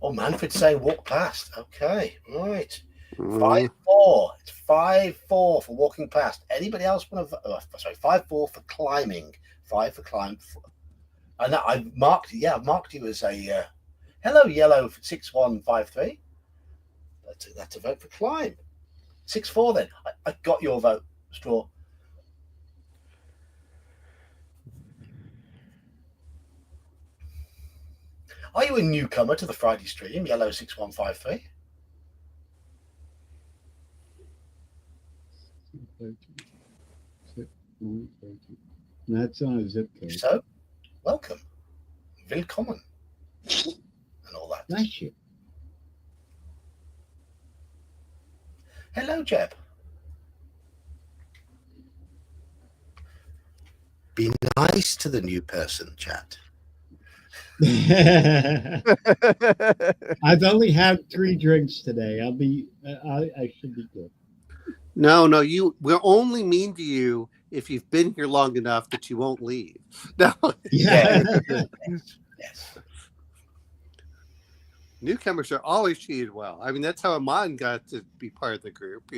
Oh, Manfred's saying walk past. Okay, right. 5-4. It's 5-4 for walking past. Anybody else want to? 5-4 for climbing. 5 for climb. And I've marked. Yeah, I've marked you as a hello yellow 6153. That's a vote for climb. 6-4 then. I got your vote, Straw. Are you a newcomer to the Friday stream, Yellow 6153? That's on a zip code. So, welcome. Willkommen. And all that. Thank you. Hello, Jeb. Be nice to the new person, chat. I've only had 3 drinks today. I should be good. No, we're only mean to you if you've been here long enough that you won't leave. No. Yeah. Yes. Newcomers are always treated well. I mean, that's how Amon got to be part of the group,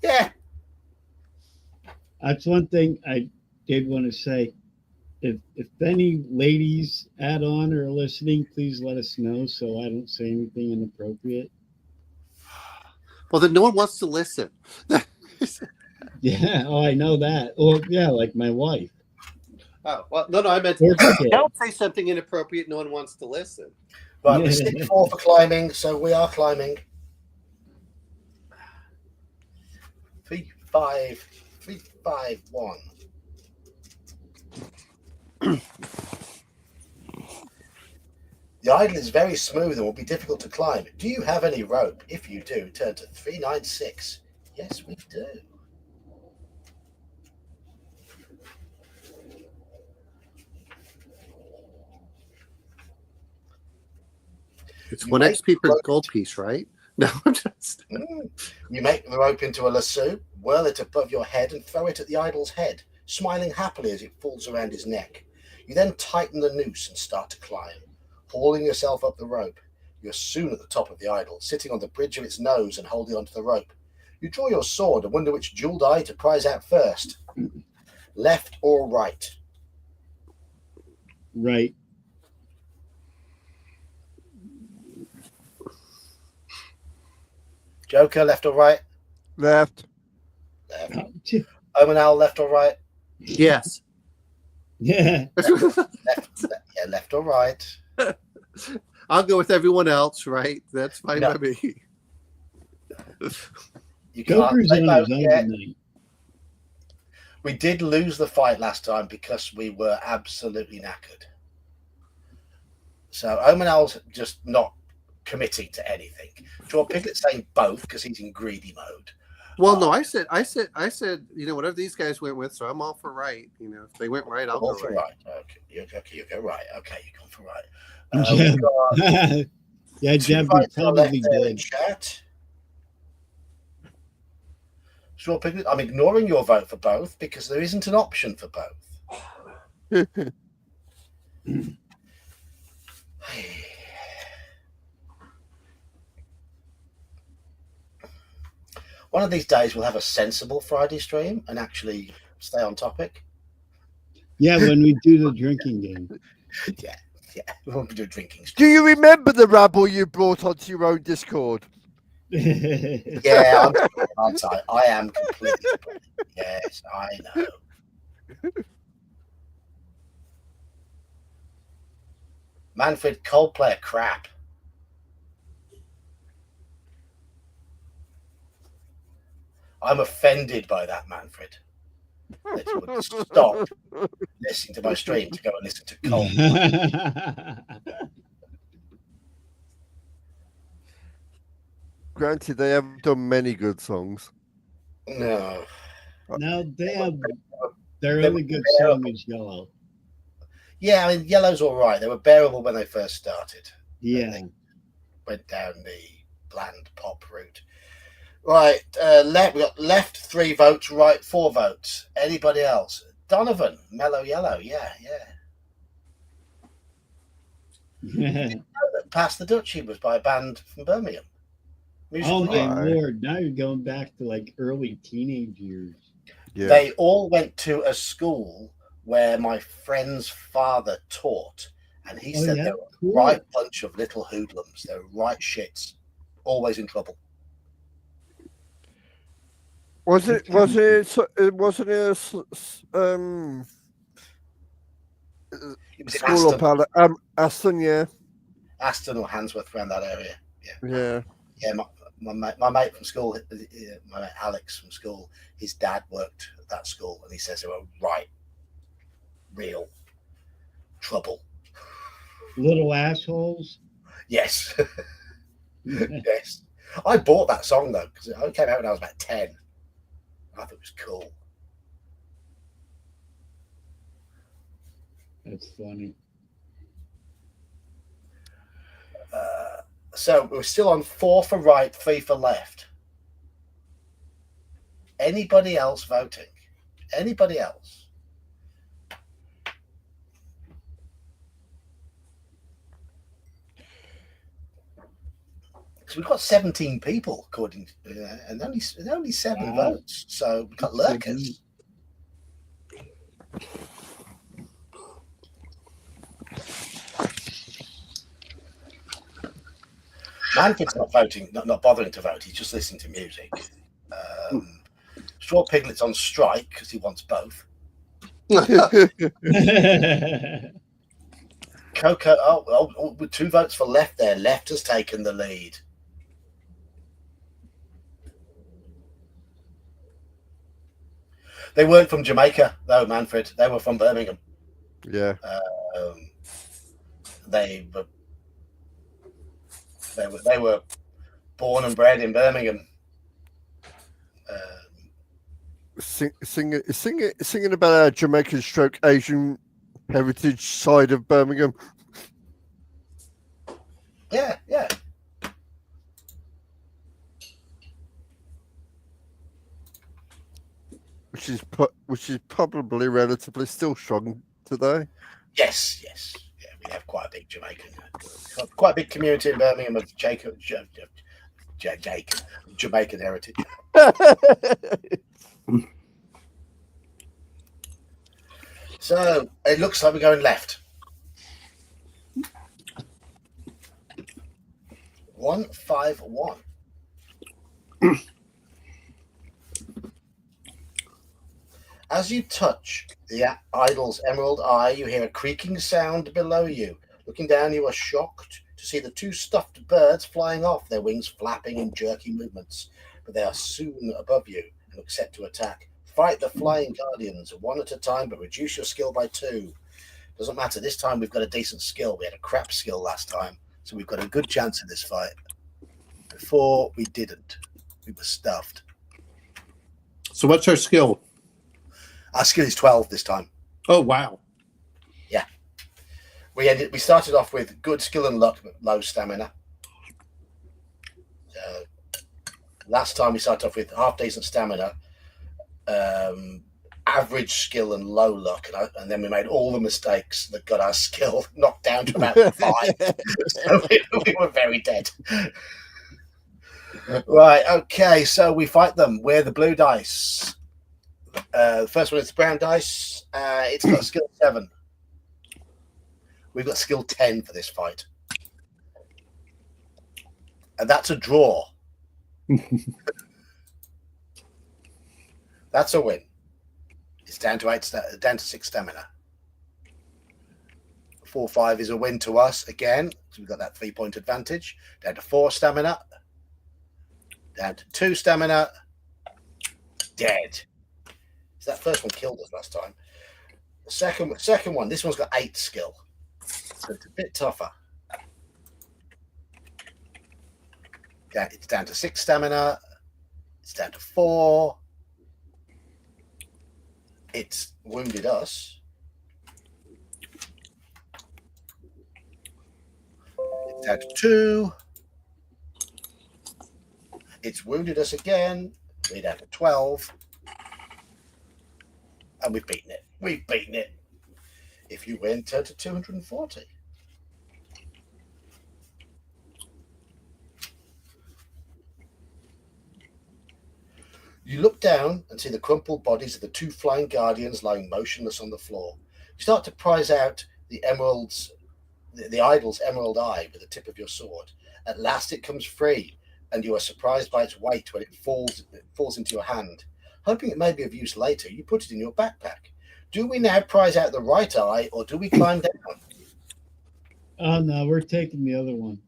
Yeah. That's one thing I did want to say. If any ladies add on or are listening, please let us know so I don't say anything inappropriate. Well, then no one wants to listen. Yeah, I know that. Or yeah, like my wife. Oh, well, no, I meant don't say something inappropriate. No one wants to listen. Right, we're 6-4 for climbing, so we are climbing. 3-5 351. The idol is very smooth and will be difficult to climb. Do you have any rope? If you do, turn to 396. Yes, we do. It's You one make XP per rope gold piece, right? No, I'm just. You make the rope into a lasso, whirl it above your head, and throw it at the idol's head, smiling happily as it falls around his neck. You then tighten the noose and start to climb, hauling yourself up the rope. You're soon at the top of the idol, sitting on the bridge of its nose and holding onto the rope. You draw your sword and wonder which jeweled eye to prize out first. Left or right? Right. Joker, left or right? Left. Left. Oh, Omanal, left or right? Yes. yeah. Left or right? I'll go with everyone else, right? That's fine No. by me. You can't Joker's play on both his own yet. tonight. We did lose the fight last time because we were absolutely knackered. So Omanal's just not committing to anything. Draw Piglet saying both because he's in greedy mode. Well, no, I said, whatever these guys went with, so I'm all for right. If they went right, I'll All go for right. right. Okay, you go right. Okay, you're going for right. Yeah. We've got yeah, two Jeb fights on the left probably there in did. chat. Straw Piglet, I'm ignoring your vote for both because there isn't an option for both. One of these days we'll have a sensible Friday stream and actually stay on topic. Yeah, when we do the drinking game. Yeah, we won't do a drinking Do stream. you remember the rabble you brought onto your own Discord? Yeah, aren't I? I am completely. Yes, I know. Manfred Coldplay are crap. I'm offended by that, Manfred. That you would stop listening to my stream to go and listen to Coldplay. Granted, they have done many good songs. No. No, they have their only good song is Yellow. Yeah, I mean, Yellow's all right. They were bearable when they first started. Yeah. They went down the bland pop route. Right, left. We got left 3 votes, right 4 votes. Anybody else? Donovan, Mellow Yellow. Yeah. Past the Duchy was by a band from Birmingham. Oh my Right. Lord! Now you're going back to like early teenage years. Yeah. They all went to a school where my friend's father taught, and he said they were cool. a right bunch of little hoodlums. They were right shits, always in trouble. Wasn't it It was in school Aston, up at Aston? Yeah. Aston or Handsworth, around that area. Yeah. Yeah, my mate from school, my mate Alex from school, his dad worked at that school, and he says they were right, real trouble. Little assholes. Yes. Yes. I bought that song though because it came out when I was about 10. I thought it was cool. That's funny. So we're still on 4 for right, 3 for left. Anybody else voting? Anybody else? Because we've got 17 people, according to, and only 7 Wow. votes. So we've got That's so lurkers. Manfred's not voting, not bothering to vote. He's just listening to music. Straw Piglet's on strike because he wants both. Coco, with 2 votes for left there. Left has taken the lead. They weren't from Jamaica, though, Manfred. They were from Birmingham. Yeah. They were born and bred in Birmingham. Singing about our Jamaican stroke Asian heritage side of Birmingham. Yeah. Which is probably relatively still strong today. Yes. Yeah, we have quite a big quite a big community in Birmingham of Jamaican heritage. So it looks like we're going left. 151. As you touch the idol's emerald eye, you hear a creaking sound below you. Looking down, you are shocked to see the two stuffed birds flying off, their wings flapping in jerky movements. But they are soon above you and look set to attack. Fight the flying guardians one at a time, but reduce your skill by 2. Doesn't matter. This time we've got a decent skill. We had a crap skill last time, so we've got a good chance in this fight. Before we didn't. We were stuffed. So what's our skill? Our skill is 12 this time. Oh, wow. Yeah. We started off with good skill and luck, but low stamina. Last time we started off with half decent stamina, average skill and low luck, and then we made all the mistakes that got our skill knocked down to about 5. So we were very dead. Right, okay, so we fight them. We're the blue dice. The first one is the brown dice. It's got skill 7. We've got skill 10 for this fight. And that's a draw. That's a win. It's down to 6 stamina. 4-5 is a win to us again. So we've got that 3-point advantage. Down to 4 stamina. Down to 2 stamina. Dead. So that first one killed us last time. The second one, this one's got 8 skill. So it's a bit tougher. Yeah, it's down to 6 stamina. It's down to 4. It's wounded us. It's down to 2. It's wounded us again. We're down to 12. And we've beaten it. We've beaten it. If you win, turn to 240. You look down and see the crumpled bodies of the 2 flying guardians lying motionless on the floor. You start to prize out the idol's emerald eye with the tip of your sword. At last it comes free, and you are surprised by its weight when it falls into your hand. Hoping it may be of use later, you put it in your backpack. Do we now prize out the right eye, or do we climb down? Oh, no, we're taking the other one.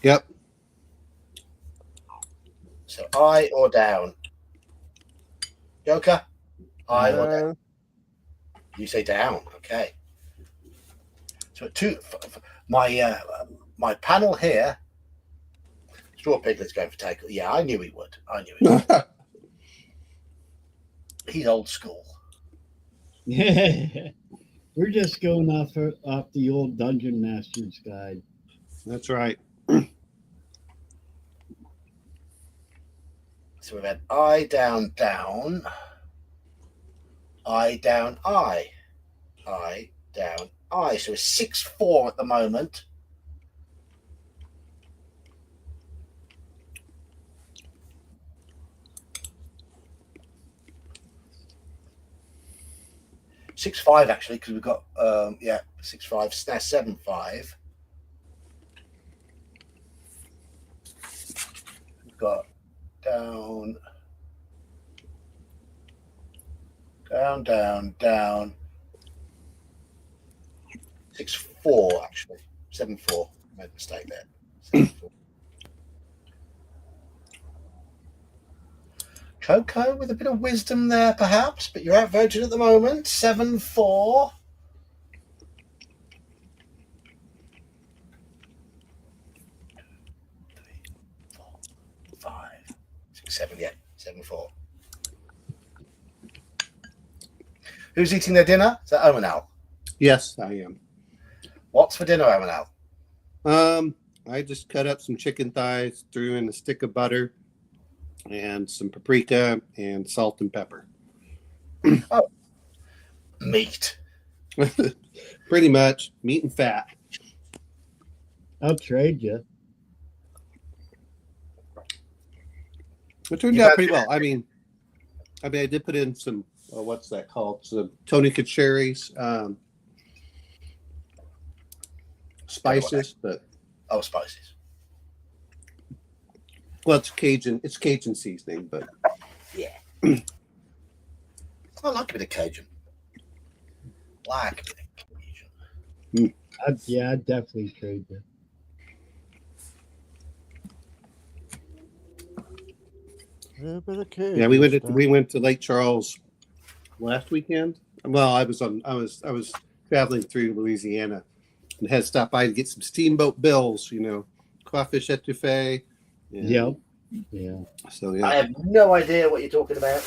Yep. So eye or down? Joker? Eye or down? You say down. Okay. So my panel here. Straw Piglet's going for tackle. Yeah, I knew he would. He's old school. We're just going off the old Dungeon Master's Guide. That's right. So we've had eye, down, down. Eye, down, eye. Eye, down, eye. So it's 6-4 at the moment. $6-5 actually, because we've got 6-5, now 7-5. We've got down, down, down, down. 6-4 actually, 7-4. Made a mistake there. 7-4. Coco with a bit of wisdom there, perhaps, but you're outvoted at the moment. 7-4. 5, 6, 7, yeah, 7-4. Who's eating their dinner? Is that Owen Al? Yes, I am. What's for dinner, Owen Al? I just cut up some chicken thighs, threw in a stick of butter, and some paprika and salt and pepper. Meat. Pretty much meat and fat. I'll trade you. It turned out pretty well. I mean, I did put in some what's that called? Some Tony Kacherry's spices, but Spices. well, it's Cajun seasoning, but Yeah. I like a bit of Cajun. Like a bit of Cajun. I'd definitely trade you. yeah, we went to Lake Charles last weekend. Well, I was traveling through Louisiana and had stopped by to get some steamboat bills, crawfish etouffee. Yep. Yeah. So yeah. I have no idea what you're talking about.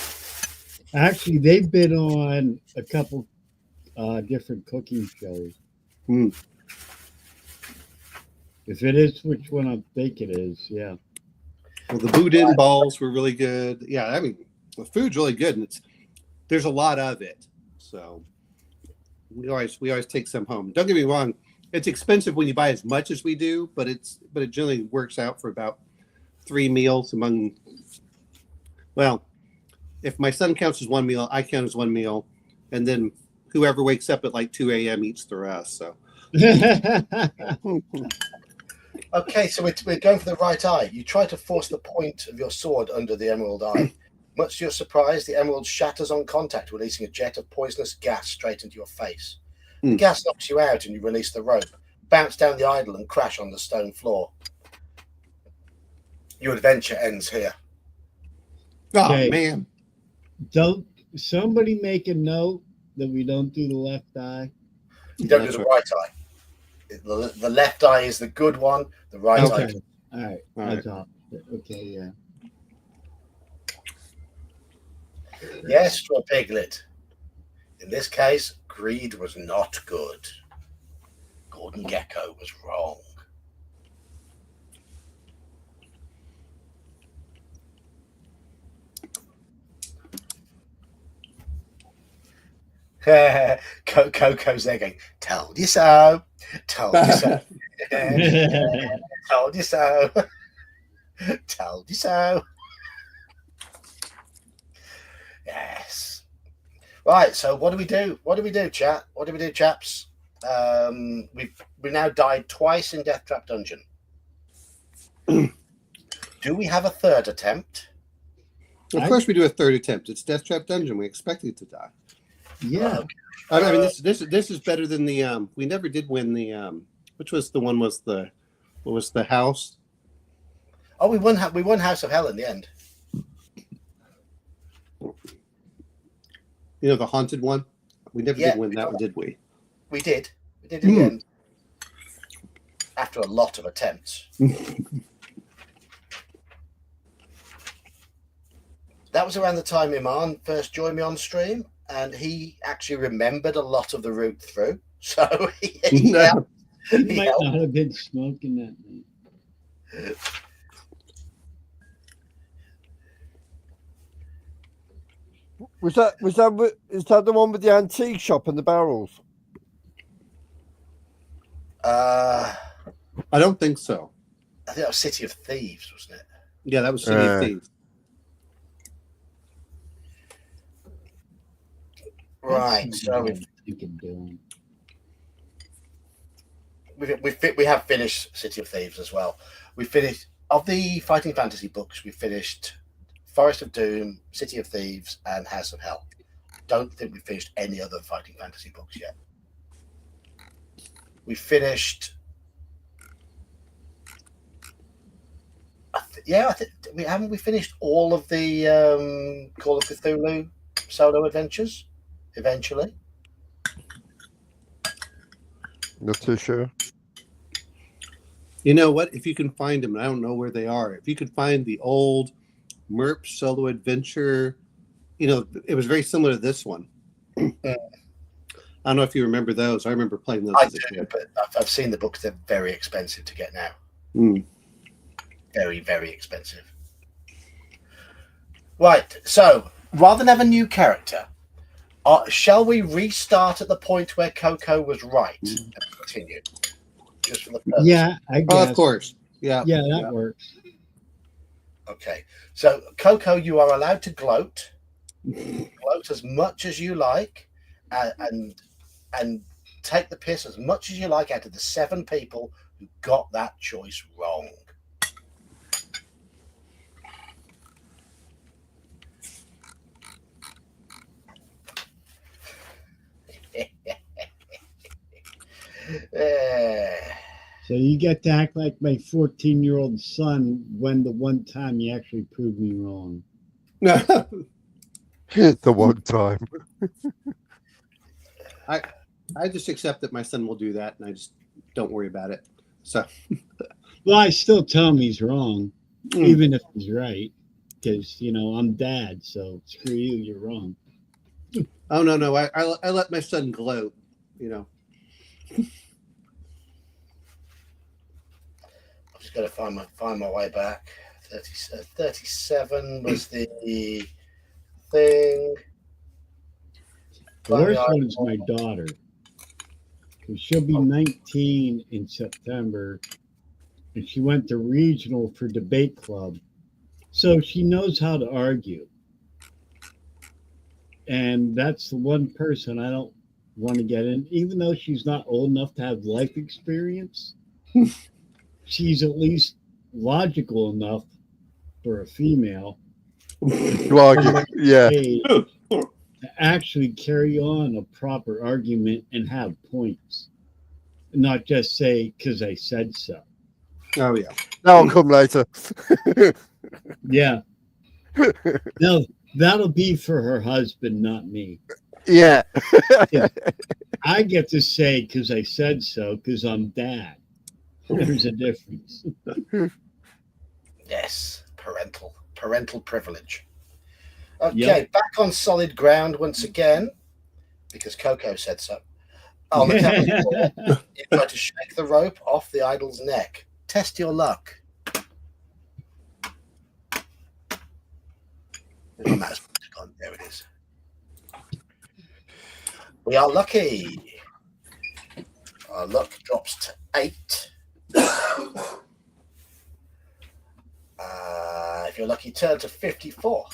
Actually, they've been on a couple different cooking shows. If it is which one I think it is, yeah. Well, the boudin balls were really good. Yeah, I mean, the food's really good, and there's a lot of it. So we always take some home. Don't get me wrong, it's expensive when you buy as much as we do, but it generally works out for about 3 meals among. Well, if my son counts as one meal, I count as one meal, and then whoever wakes up at like 2 a.m. eats the rest. So. Okay, so we're going for the right eye. You try to force the point of your sword under the emerald eye. Much to your surprise, the emerald shatters on contact, releasing a jet of poisonous gas straight into your face. The gas knocks you out and you release the rope, bounce down the idol and crash on the stone floor. Your adventure ends here. Oh, Okay. man. Don't somebody make a note that we don't do the left eye. You don't do That's the right. right eye. The left eye is the good one. The right eye. Okay. All right. All right. That's all. Okay. Yeah. Yes, Straw Piglet. In this case, greed was not good. Gordon Gecko was wrong. Coco's there going, told you so. Told you so. Told you so. Told you so. Yes. Right, so what do we do? What do we do, chat? What do we do, chaps? We now died twice in Deathtrap Dungeon. Do we have a third attempt? Of course, we do a third attempt. It's Deathtrap Dungeon. We expect it to die. Yeah. I mean, this is better than the we never did win the which was the one was the what was the house? Oh, we won House of Hell in the end. The haunted one. We never did win that one, did we? We did. We did in the end. After a lot of attempts. That was around the time Iman first joined me on stream, and he actually remembered a lot of the route through. So he helped. He might not have been smoking that night. Is that the one with the antique shop and the barrels? I I don't think so. think that was City of Thieves, wasn't it? Yeah, that was City of Thieves. Right. So we have finished City of Thieves as well. We finished of the Fighting Fantasy books. We finished Forest of Doom, City of Thieves, and House of Hell. Don't think we finished any other Fighting Fantasy books yet. We finished. haven't we finished all of the Call of Cthulhu solo adventures eventually? Not too sure. You know what? If you can find them, I don't know where they are. If you could find the old MERP solo adventure, it was very similar to this one. I don't know if you remember those. I remember playing those I as a do, kid. but I've seen the books. They're very expensive to get now. Mm. Very, very expensive. Right. So, rather than have a new character, shall we restart at the point where Coco was right and continue? Just for the purpose. Yeah, I guess. Oh, of course. Yeah. Yeah, that works. Okay. So, Coco, you are allowed to gloat. Gloat as much as you like, and take the piss as much as you like out of the 7 people who got that choice wrong. So you get to act like my 14-year-old son when the one time you actually proved me wrong. The one time. I just accept that my son will do that, and I just don't worry about it. So, Well, I still tell him he's wrong, Mm. even if he's right, because I'm dad. So screw you, you're wrong. oh no, I let my son gloat. I'm just going to find my way back. 37 was the thing. The worst one is my daughter. 'Cause she'll be 19 in September, and she went to regional for debate club. So she knows how to argue. And that's the one person I don't want to get in, even though she's not old enough to have life experience. She's at least logical enough for a female Yeah. to actually carry on a proper argument and have points, not just say because I said so. Oh yeah. That'll come later. Yeah. No, that'll be for her husband, not me. Yeah. I get to say because I said so because I'm dad. There's a difference. Yes, parental privilege. Okay, Yep. back on solid ground once again, because Coco said so. On the count of 4, you try to shake the rope off the idol's neck. Test your luck. Where's my mouse gone? There it is. We are lucky. Our luck drops to 8. If you're lucky, turn to 54.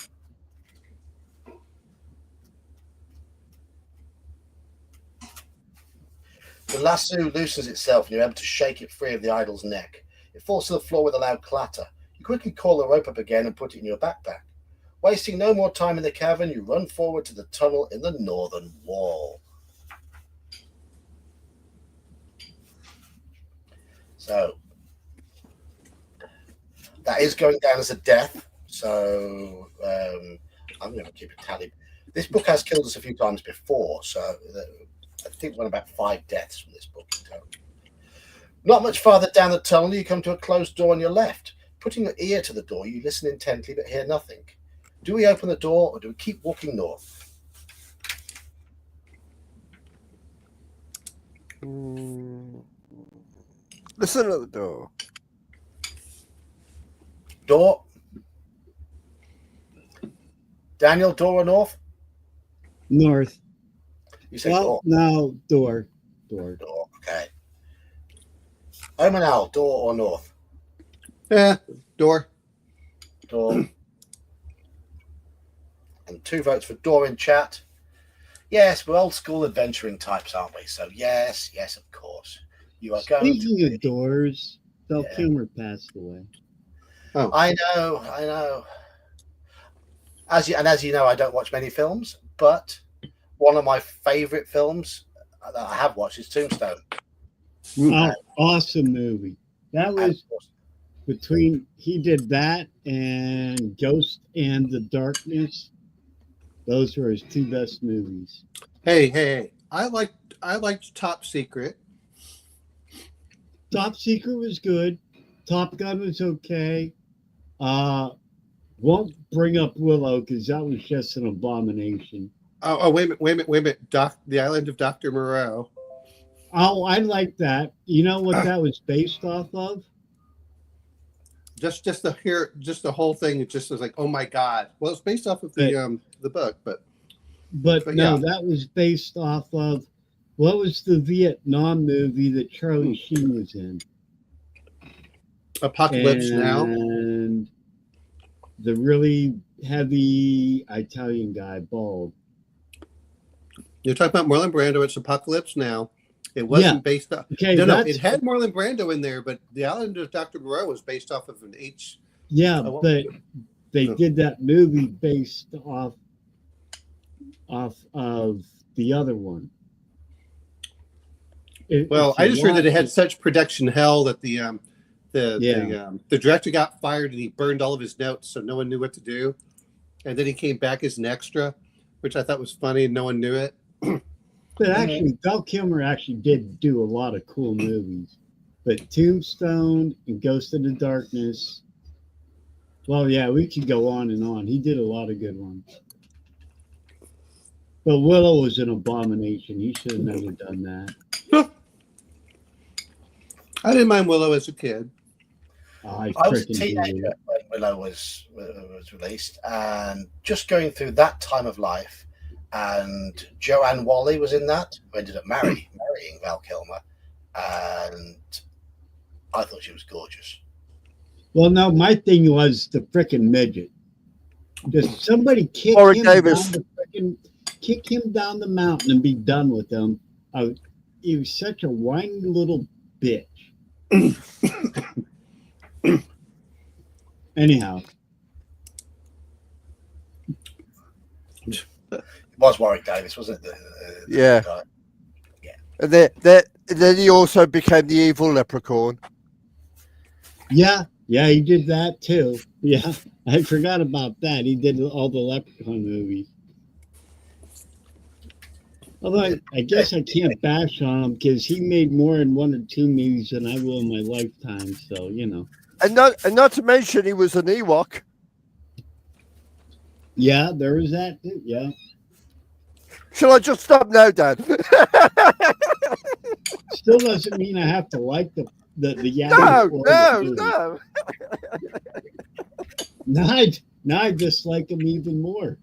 The lasso loosens itself and you're able to shake it free of the idol's neck. It falls to the floor with a loud clatter. You quickly coil the rope up again and put it in your backpack. Wasting no more time in the cavern, you run forward to the tunnel in the northern wall. So, that is going down as a death. So, I'm going to keep a tally. This book has killed us a few times before, so I think we're on about 5 deaths from this book in total. Not much farther down the tunnel, you come to a closed door on your left. Putting your ear to the door, you listen intently but hear nothing. Do we open the door or do we keep walking north? Listen at the door. Door. Daniel, door or north? North. You say Well, door. no, door. Door, okay. Omanal, door or north? Yeah. Door. Door. And 2 votes for door in chat. Yes, we're old school adventuring types, aren't we? So yes, of course. You are going Speaking of doors, Val Kilmer passed away. Oh. I know. As you know, I don't watch many films, but one of my favorite films that I have watched is Tombstone. Oh, awesome movie. That was between he did that and Ghost and the Darkness. Those were his two best movies. Hey! I liked Top Secret. Top Secret was good. Top Gun was okay. Won't bring up Willow because that was just an abomination. Oh, wait a minute. The Island of Dr. Moreau. Oh, I like that. You know what that was based off of? Just the whole thing. It just was like, oh my god. Well, it's based off of the book, but no, yeah. that was based off of what was the Vietnam movie that Charlie Sheen was in? Apocalypse Now. And the really heavy Italian guy, bald. You're talking about Marlon Brando. It's Apocalypse Now. It wasn't based off. Okay, No. It had Marlon Brando in there, but the Island of Dr. Moreau was based off of an H. Yeah, but they did that movie based off of the other one. I just heard that it had such production hell that the director got fired and he burned all of his notes, so no one knew what to do. And then he came back as an extra, which I thought was funny, and no one knew it. But actually, Val Kilmer actually did do a lot of cool movies. But Tombstone and Ghost in the Darkness. Well, yeah, we could go on and on. He did a lot of good ones. But Willow was an abomination. He should have never done that. I didn't mind Willow as a kid. I was a teenager when Willow was released, and just going through that time of life. And Joanne Whalley was in that, who ended up marrying Val Kilmer, and I thought she was gorgeous. Well, no, my thing was the frickin' midget. Just somebody kick him down the mountain and be done with him. He was such a whiny little bitch. Anyhow. It was Warwick Davis, wasn't it? Yeah. Yeah. And then he also became the evil leprechaun. Yeah, he did that too. Yeah, I forgot about that. He did all the Leprechaun movies. Although I guess I can't bash on him because he made more in one or two movies than I will in my lifetime. So And not to mention he was an Ewok. Yeah, there was that too. Yeah. Shall I just stop now, Dad? Still doesn't mean I have to like the No. Now I dislike him even more.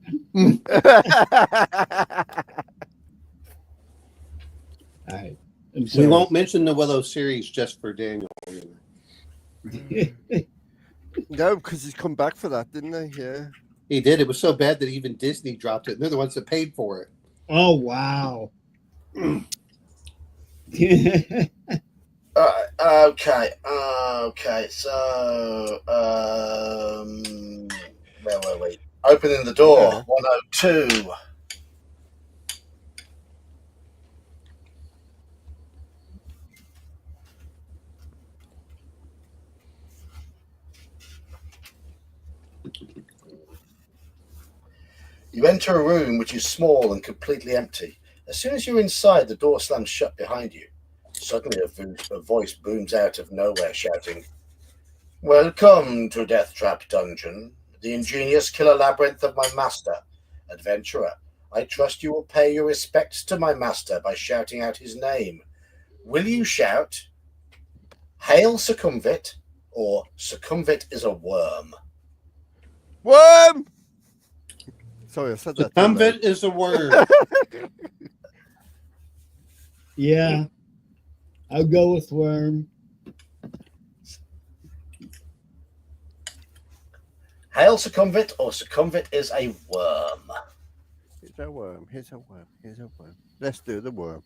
All right. We won't mention the Willow series just for Daniel. No, because he's come back for that, didn't he? Yeah. He did. It was so bad that even Disney dropped it. And they're the ones that paid for it. Oh, wow. Okay. So, where were we? Opening the door. Yeah. 102. You enter a room which is small and completely empty. As soon as you're inside, the door slams shut behind you. Suddenly a voice booms out of nowhere shouting, "Welcome to Deathtrap Dungeon, the ingenious killer labyrinth of my master. Adventurer, I trust you will pay your respects to my master by shouting out his name. Will you shout, 'Hail Succumvit,' or 'Succumvit is a worm'?" Worm! Sorry, I said that. Succumvit is a word. Yeah. I'll go with worm. Hail Succumvit or Succumvit is a worm. Here's a worm. Let's do the worm.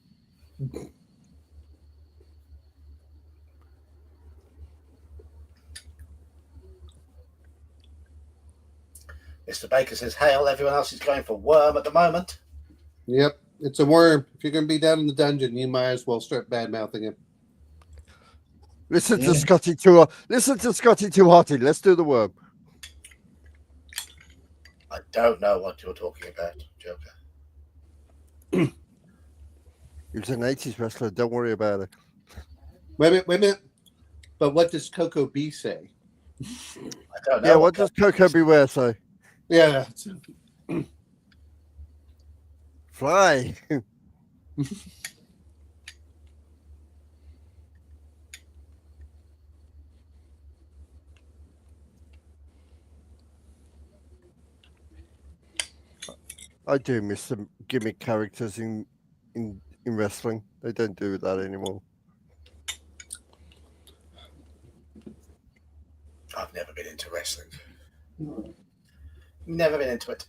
Mr. Baker says, "Hail, everyone else is going for worm at the moment." Yep, it's a worm. If you're going to be down in the dungeon, you might as well start bad mouthing him. Listen Yeah. to Scotty too. Listen to Scotty too hotty. Let's do the worm. I don't know what you're talking about, Joker. He was an 80s wrestler. Don't worry about it. Wait a minute, wait a minute. But what does Coco B say? I don't know. Yeah, what does Coco Beware say? Yeah. Fly. I do miss some gimmick characters in wrestling. They don't do that anymore. I've never been into wrestling. Never been into it.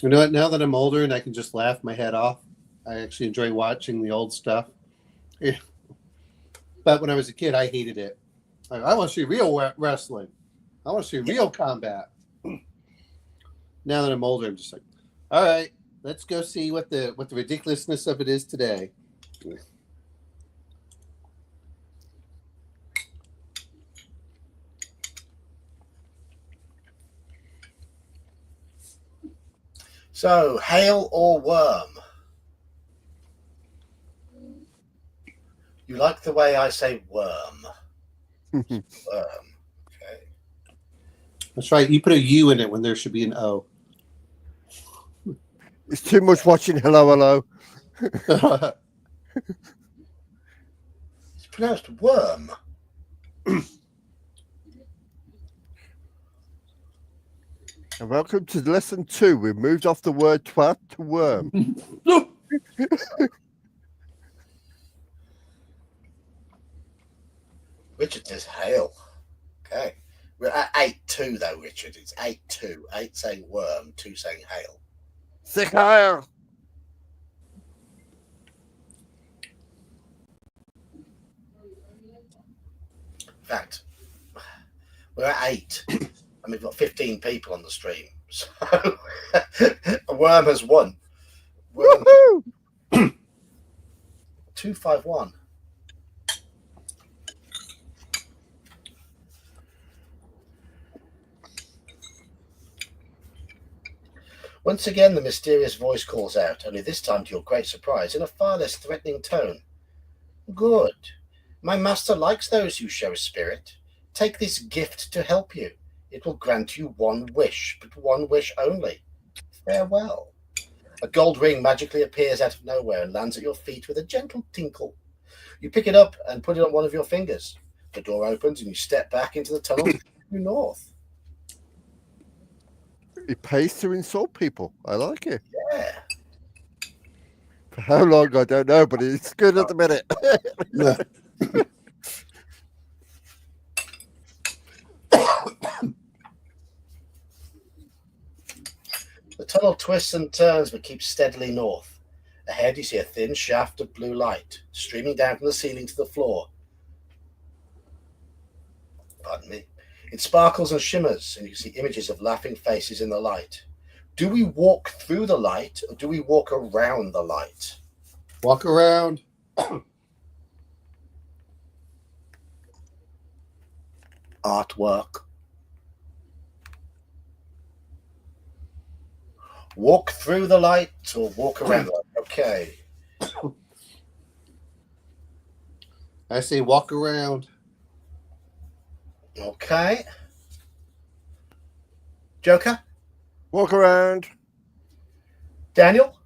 You know what? Now that I'm older and I can just laugh my head off, I actually enjoy watching the old stuff. Yeah. But when I was a kid, I hated it. I want to see real wrestling. I want to see real combat. Now that I'm older, I'm just like, all right, let's go see what the ridiculousness of it is today. So, hail or worm? You like the way I say worm? Worm. Okay. That's right. You put a U in it when there should be an O. It's too much watching Hello Hello. It's pronounced worm. And welcome to lesson 2. We moved off the word twat to worm. Richard says hail. Okay. We're at 8-2 though, Richard. It's 8-2. 8 saying worm, 2 saying hail. Sick hair. In fact, we're at 8 and we've got 15 people on the stream. So a worm has won. Worm Woohoo! 251. Once again, the mysterious voice calls out, only this time to your great surprise, in a far less threatening tone. Good. My master likes those who show spirit. Take this gift to help you. It will grant you one wish, but one wish only. Farewell. A gold ring magically appears out of nowhere and lands at your feet with a gentle tinkle. You pick it up and put it on one of your fingers. The door opens and you step back into the tunnel due north. It pays to insult people. I like it. Yeah. For how long, I don't know, but it's good at the minute. The tunnel twists and turns but keeps steadily north. Ahead you see a thin shaft of blue light streaming down from the ceiling to the floor. Pardon me. It sparkles and shimmers, and you see images of laughing faces in the light. Do we walk through the light, or do we walk around the light? Walk around. Artwork. Walk through the light or walk around the light. Okay. I say walk around. Okay. Joker? Walk around. Daniel?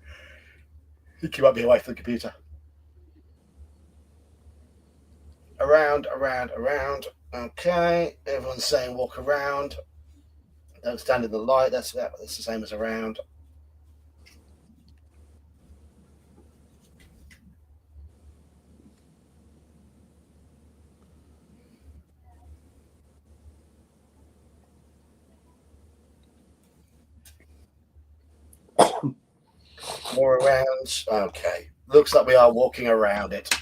I think you might be away from the computer. Around. Okay. Everyone's saying walk around. Don't stand in the light. That's the same as around. More around. Okay. Looks like we are walking around it.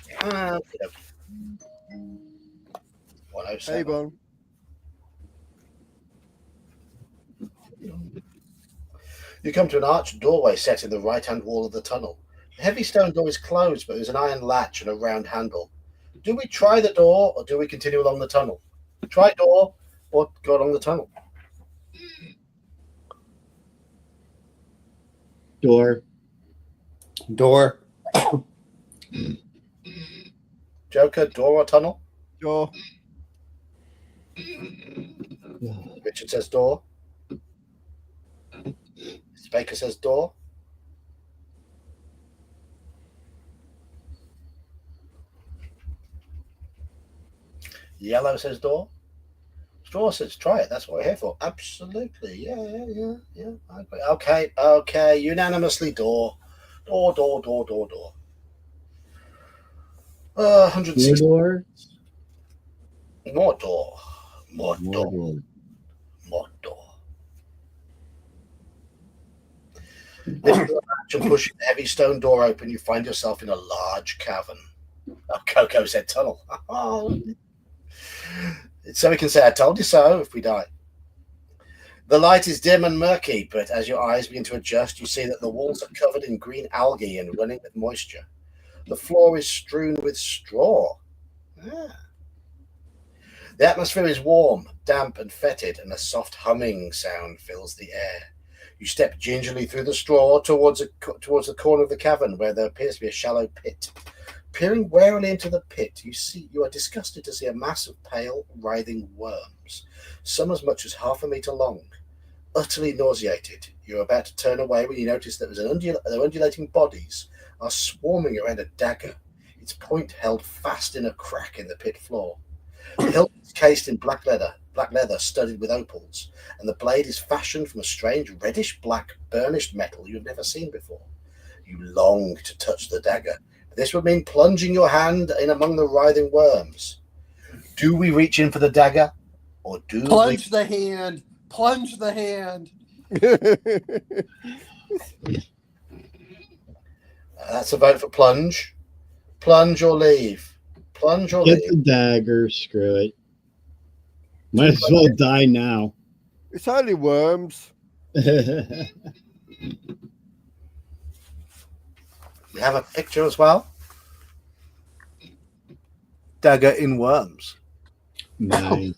107. Hey, Bon. You come to an arched doorway set in the right-hand wall of the tunnel. The heavy stone door is closed, but there's an iron latch and a round handle. Do we try the door or do we continue along the tunnel? Try door or go along the tunnel? Door. Door. Joker, door or tunnel? Door. Richard says door. Mr. Baker says door. Yellow says door. Straw says try it. That's what we're here for. Absolutely. Yeah. I agree. Okay. Unanimously door. Door. 160. Door. More door. More More door. door. More door. Lifting the latch and pushing the heavy stone door open, you find yourself in a large cavern. Oh, Coco said tunnel. So we can say, I told you so, if we die. The light is dim and murky, but as your eyes begin to adjust, you see that the walls are covered in green algae and running with moisture. The floor is strewn with straw. Ah. The atmosphere is warm, damp, and fetid, and a soft humming sound fills the air. You step gingerly through the straw towards the corner of the cavern, where there appears to be a shallow pit. Peering warily into the pit, you are disgusted to see a mass of pale, writhing worms, some as much as 1/2 meter long. Utterly nauseated, you are about to turn away when you notice that their undulating bodies are swarming around a dagger, its point held fast in a crack in the pit floor. The hilt is cased in black leather studded with opals, and the blade is fashioned from a strange reddish-black burnished metal you've never seen before. You long to touch the dagger. This would mean plunging your hand in among the writhing worms. Do we reach in for the dagger, or do Plunge the hand. Plunge the hand. That's a vote for plunge. Plunge or leave. Plunge or Get leave. the dagger. Screw it. Might as well die now. It's only worms. We have a picture as well. Dagger in worms. Nice.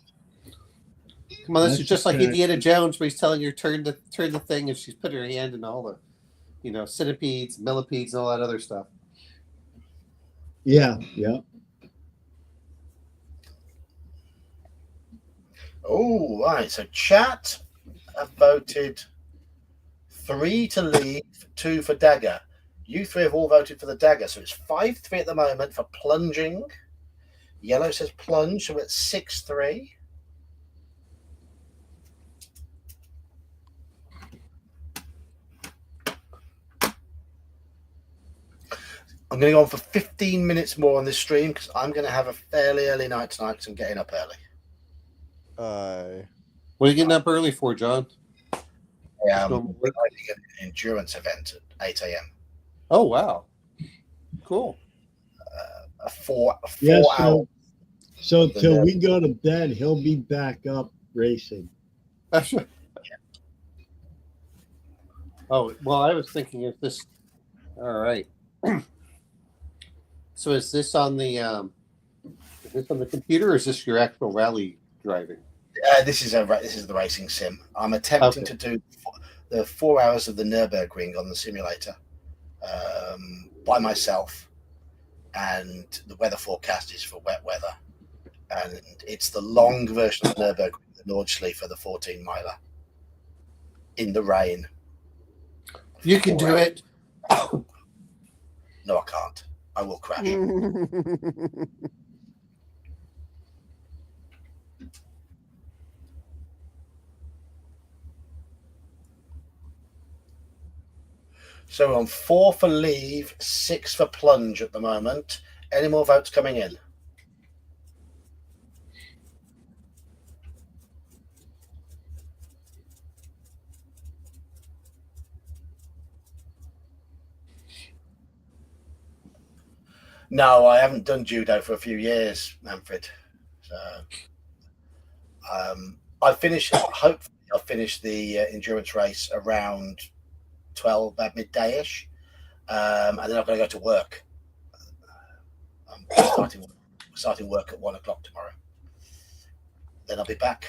Come on, this is That's just like okay. Indiana Jones, where he's telling her turn the thing, and she's put her hand in all the, centipedes, millipedes, and all that other stuff. Yeah. Oh, right. So chat have voted 3 to leave, 2 for dagger. You 3 have all voted for the dagger. So it's 5-3 at the moment for plunging. Yellow says plunge, so it's 6-3. I'm going to go on for 15 minutes more on this stream because I'm going to have a fairly early night tonight because I'm getting up early. What are you getting up early for, John? I'm Normal work? riding an endurance event at 8 a.m. Oh, wow. Cool. A four Yeah. hour. So till we go to bed, he'll be back up racing. Oh, well, I was thinking if this. All right. So is this on the computer, or is this your actual rally driving? This is the racing sim. I'm attempting to do the 4 hours of the Nürburgring on the simulator by myself, and the weather forecast is for wet weather, and it's the long version of the Nürburgring, the Nordschleife, the 14-miler in the rain. You can do it. No, I can't. I will crash. So we're on 4 for leave, 6 for plunge at the moment. Any more votes coming in? No, I haven't done judo for a few years, Manfred. So hopefully I'll finish the endurance race around 12, about midday-ish. and then I've got to go to work. I'm starting work at 1 o'clock tomorrow. Then I'll be back.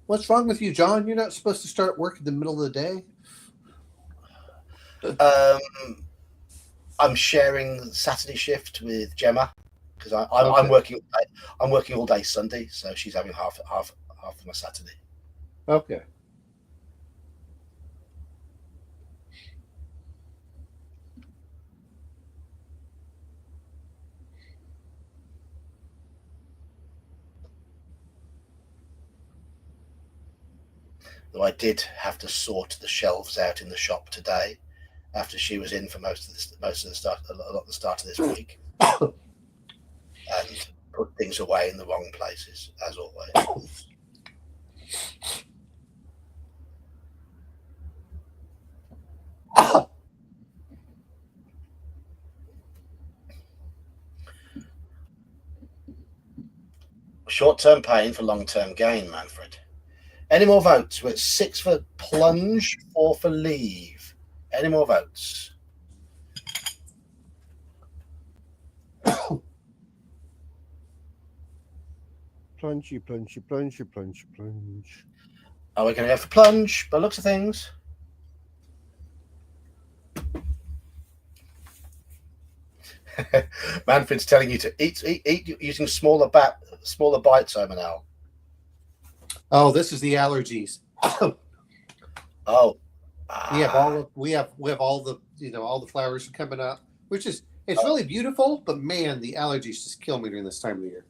What's wrong with you, John? You're not supposed to start work in the middle of the day. I'm sharing Saturday shift with Gemma because I'm working. I'm working all day Sunday, so she's having half of my Saturday. Okay. Though I did have to sort the shelves out in the shop today, after she was in for a lot of the start of this week, and put things away in the wrong places as always. Short-term pain for long-term gain, Manfred. Any more votes? We're at 6 for plunge, 4 for leave. Any more votes? Plungy, plungy, plungy, plungy, plunge. Are we going to go for plunge by the looks of things? Manfred's telling you to eat using smaller bites, Omanel. Oh, this is the allergies. Oh, we have all the all the flowers coming up, which is it's really beautiful. But man, the allergies just kill me during this time of the year.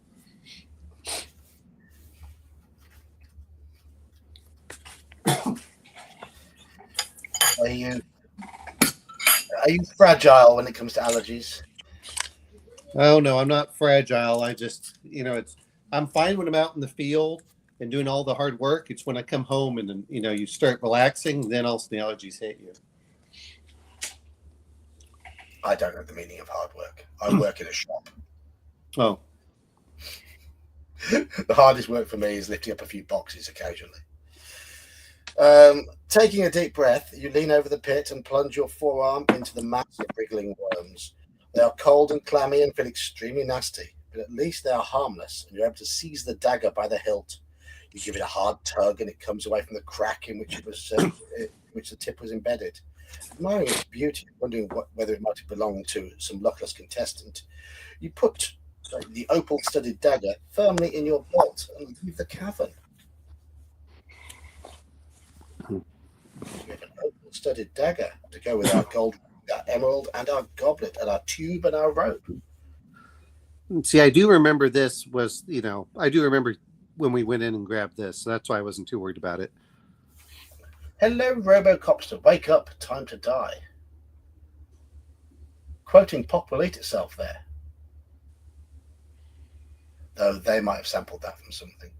Are you fragile when it comes to allergies? Oh no, I'm not fragile. I just I'm fine when I'm out in the field and doing all the hard work. It's when I come home and then you start relaxing, then all the allergies hit you. I don't know the meaning of hard work. I work in a shop. Oh. The hardest work for me is lifting up a few boxes occasionally. Taking a deep breath, you lean over the pit and plunge your forearm into the mass of wriggling worms. They are cold and clammy and feel extremely nasty, but at least they are harmless, and you're able to seize the dagger by the hilt. You give it a hard tug, and it comes away from the crack in which which the tip was embedded. Admiring its beauty, wondering whether it might have belonged to some luckless contestant, you put the opal-studded dagger firmly in your belt and leave the cavern. We have an opal-studded dagger to go with our gold, our emerald, and our goblet, and our tube and our rope. See, I do remember this was, I do remember when we went in and grabbed this, so that's why I wasn't too worried about it. Hello, Robocopster. Wake up, time to die. Quoting Pop will eat itself there. Though they might have sampled that from something.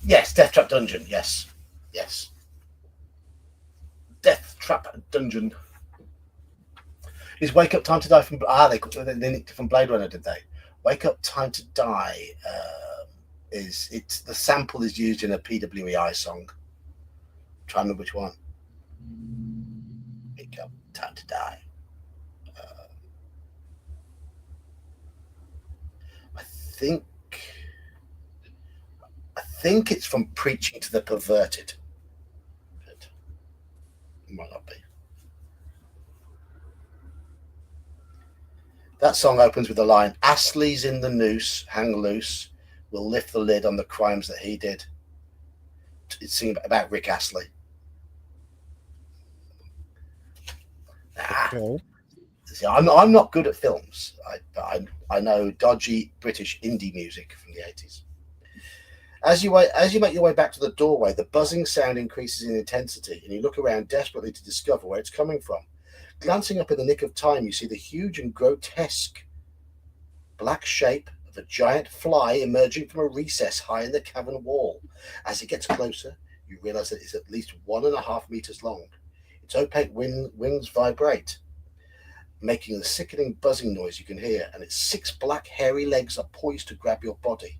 Yes, Deathtrap Dungeon. Yes. Deathtrap Dungeon. Is Wake Up Time to Die from they nicked it from Blade Runner, did they? Wake Up Time to Die it's the sample is used in a PWEI song. I'm trying to remember which one. Wake Up Time to Die. I think it's from Preaching to the Perverted. But it might not be. That song opens with the line, Astley's in the noose, hang loose, will lift the lid on the crimes that he did. It's singing about Rick Astley. Okay. See, I'm not good at films, but I know dodgy British indie music from the 80s. As you make your way back to the doorway, the buzzing sound increases in intensity, and you look around desperately to discover where it's coming from. Glancing up in the nick of time, you see the huge and grotesque black shape of a giant fly emerging from a recess high in the cavern wall. As it gets closer, you realize that it's at least 1.5 meters long. Its opaque wings vibrate, making the sickening buzzing noise you can hear, and its 6 black hairy legs are poised to grab your body.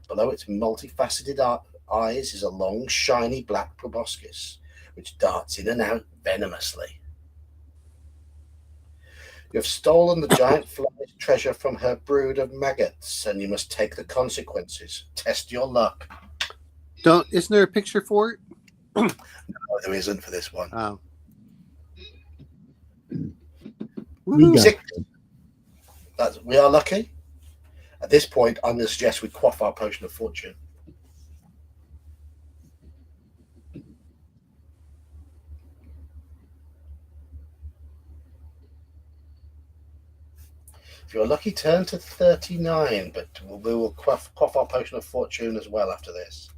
Below its multifaceted eyes is a long, shiny black proboscis, which darts in and out venomously. You have stolen the giant fly's treasure from her brood of maggots, and you must take the consequences. Test your luck. Isn't there a picture for it? No, there isn't for this one. Oh. We got Six. We are lucky. At this point, I'm going to suggest we quaff our potion of fortune. If you're lucky, turn to 39, but we will quaff our potion of fortune as well after this,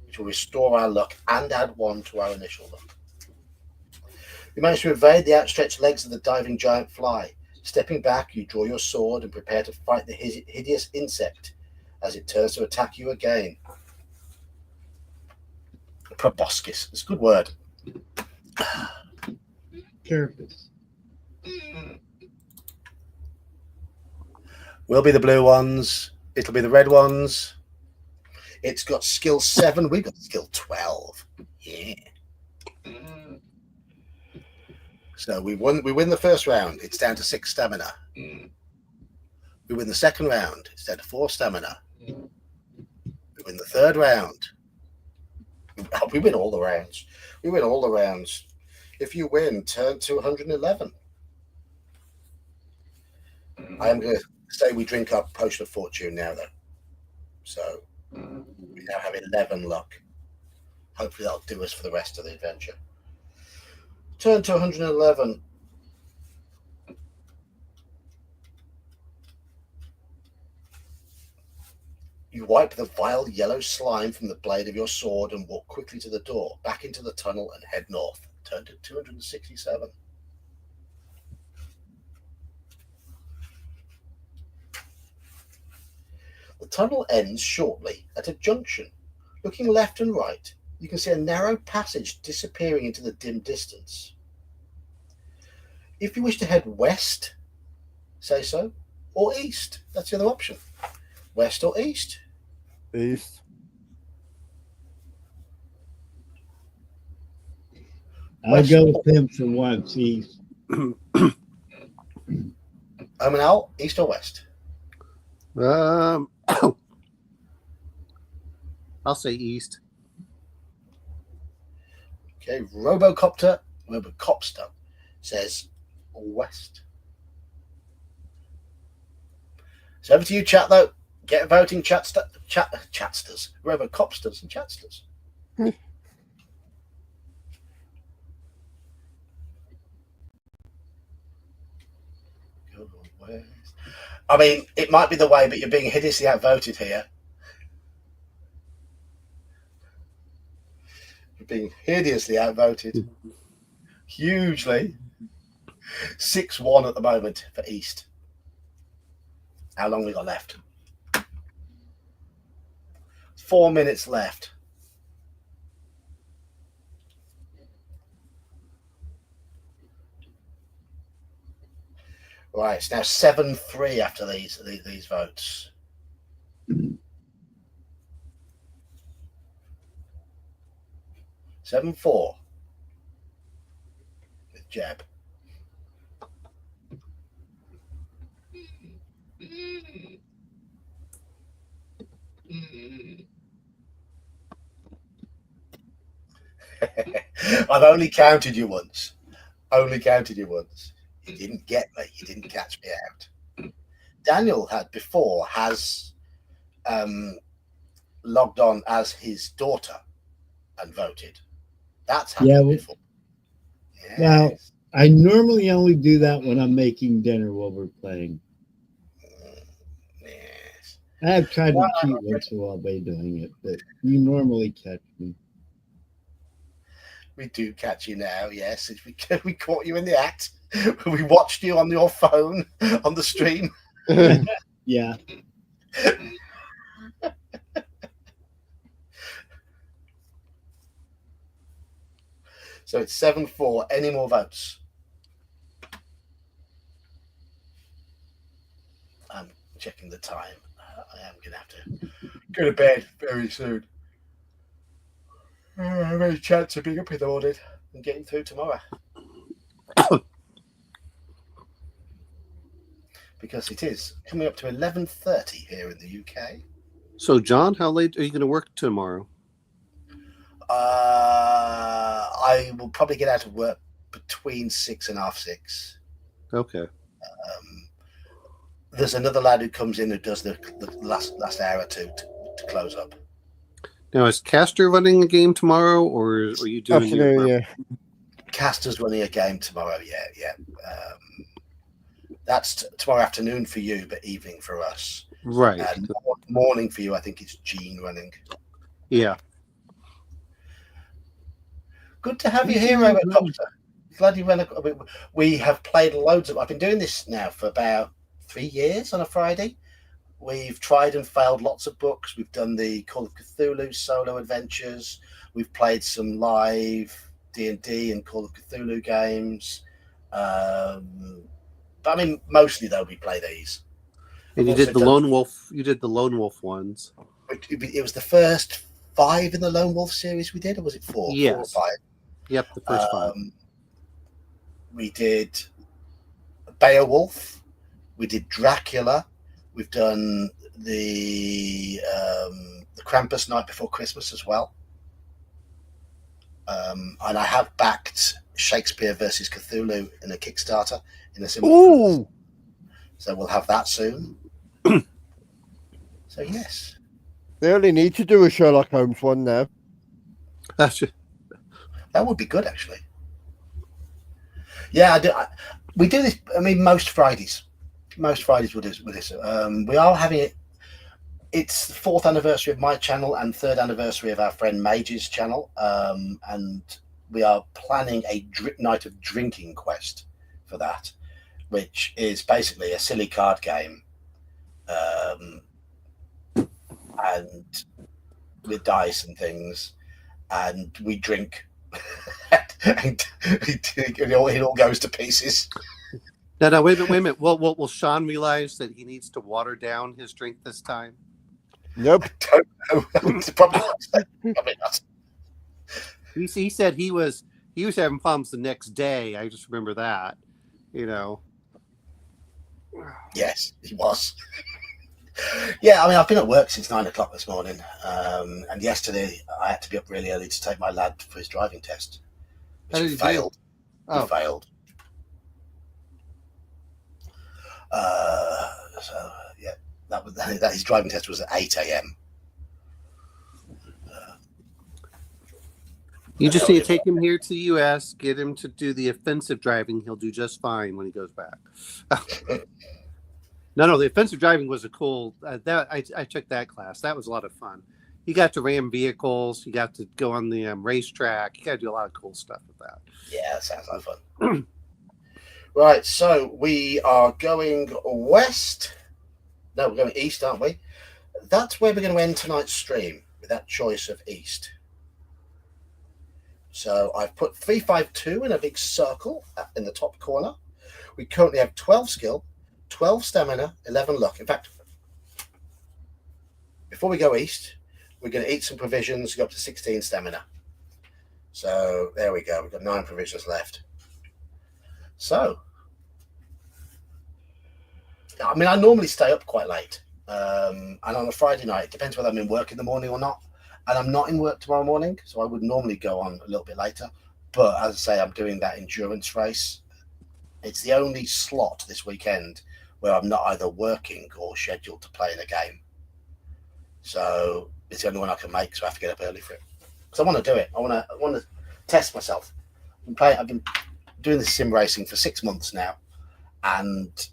which will restore our luck and add 1 to our initial luck. You manage to evade the outstretched legs of the diving giant fly. Stepping back, you draw your sword and prepare to fight the hideous insect as it turns to attack you again. Proboscis. It's a good word. carapace. Will be the blue ones. It'll be the red ones. It's got skill 7. We've got skill 12. Yeah. So we win the first round. It's down to 6 stamina. We win the second round. It's down to 4 stamina. We win the third round. We win all the rounds. We win all the rounds. If you win, turn to 111. I am going to say we drink up potion of fortune now, though. So we now have 11 luck. Hopefully that'll do us for the rest of the adventure. Turn to 111. You wipe the vile yellow slime from the blade of your sword and walk quickly to the door, back into the tunnel and head north. Turn to 267. The tunnel ends shortly at a junction. Looking left and right, you can see a narrow passage disappearing into the dim distance. If you wish to head west, say so, or east. That's the other option. West or east? East. I'll go with him for once. East. Al, east or west? I'll say east. Okay, Robocopter says west. So over to you, chat, though. Get voting, chatsters, Robocopsters and chatsters. Go west. I mean, it might be the way, but you're being hideously outvoted here. You're being hideously outvoted. Hugely. 6-1 at the moment for East. How long we got left? 4 minutes left. Right, it's now 7-3 after these votes. Seven 4 with Jeb. I've only counted you once. You didn't get me. You didn't catch me out. Daniel has logged on as his daughter and voted. That's happened before. Yes. Now, I normally only do that when I'm making dinner while we're playing. Yes. I have tried to cheat once in a while by doing it, but you normally catch me. We do catch you now, yes. We caught you in the act. We watched you on your phone on the stream. Yeah. So it's 7-4. Any more votes? I'm checking the time. I am going to have to go to bed very soon. I have any chance of being up in the morning and getting through tomorrow. Because it is coming up to 11:30 here in the UK. So, John, how late are you going to work tomorrow? I will probably get out of work between 6 and half 6. Okay. There's another lad who comes in who does the last hour or two to close up. Now, is Castor running a game tomorrow, or are you doing Afternoon, yeah. Castor's running a game tomorrow. Yeah. That's tomorrow afternoon for you, but evening for us. Right. And morning for you, I think it's Gene running. Yeah. Good to have you here, Robert Copter. Glad you went. We have played loads of. I've been doing this now for about 3 years on a Friday. We've tried and failed lots of books. We've done the Call of Cthulhu solo adventures. We've played some live D&D and Call of Cthulhu games. But I mean, mostly though, we play these. And you did the Lone Wolf. You did the Lone Wolf ones. It was the first 5 in the Lone Wolf series we did, or was it 4? Yes. 4 or 5. Yep, the first 5. We did Beowulf. We did Dracula. We've done the Krampus Night Before Christmas as well. And I have backed Shakespeare versus Cthulhu in a Kickstarter in a similar. Ooh. So we'll have that soon. So yes, They only need to do a Sherlock Holmes one now. That's just, that would be good actually. Yeah, we do this. I mean, most Fridays we'll do this. We are having it. It's the 4th anniversary of my channel and 3rd anniversary of our friend Mage's channel, and we are planning a night of drinking quest for that, which is basically a silly card game, and with dice and things, and we drink, and it all goes to pieces. no, wait a minute. Will Sean realize that he needs to water down his drink this time? Nope. Probably not. He said he was having problems the next day. I just remember that. Yes, he was. Yeah, I mean, I've been at work since 9 o'clock this morning, and yesterday I had to be up really early to take my lad for his driving test, How which did he he do? failed. Oh. He failed. So yeah, that his driving test was at 8 a.m. You just need to take him here to the U.S., get him to do the offensive driving. He'll do just fine when he goes back. No, the offensive driving was a cool. I took that class. That was a lot of fun. You got to ram vehicles. You got to go on the racetrack. You got to do a lot of cool stuff with that. Yeah, that sounds like fun. Right, so we are going west. No, we're going east, aren't we? That's where we're going to end tonight's stream, with that choice of east. So I've put 352 in a big circle in the top corner. We currently have 12 skill, 12 stamina, 11 luck. In fact, before we go east, we're going to eat some provisions, go up to 16 stamina. So there we go. We've got 9 provisions left. So, I mean, I normally stay up quite late. And on a Friday night, it depends whether I'm in work in the morning or not. And I'm not in work tomorrow morning, so I would normally go on a little bit later. But as I say, I'm doing that endurance race. It's the only slot this weekend where I'm not either working or scheduled to play in a game. So it's the only one I can make, so I have to get up early for it. Because I want to do it. I want to test myself. I've been doing this sim racing for 6 months now, and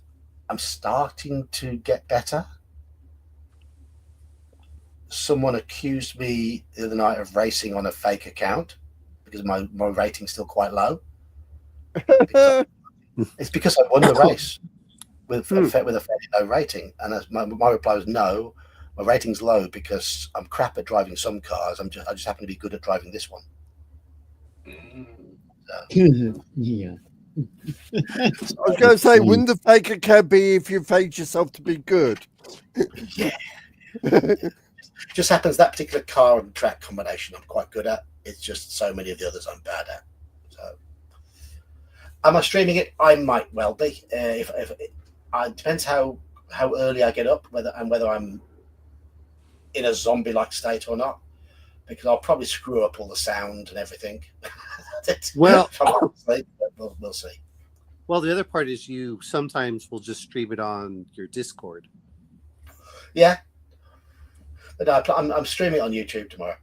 I'm starting to get better. Someone accused me the other night of racing on a fake account because my rating's still quite low. It's because I won the race. with a fairly low rating. And my reply was no. My rating's low because I'm crap at driving some cars. I just happen to be good at driving this one. Yeah. I was going to say, wouldn't the faker can be if you faked yourself to be good? Yeah. Just happens that particular car and track combination I'm quite good at. It's just so many of the others I'm bad at. So, am I streaming it? I might well be. If it depends how early I get up, whether I'm in a zombie-like state or not, because I'll probably screw up all the sound and everything. Well, we'll see. Well, the other part is you sometimes will just stream it on your Discord. Yeah, but I'm streaming it on YouTube tomorrow.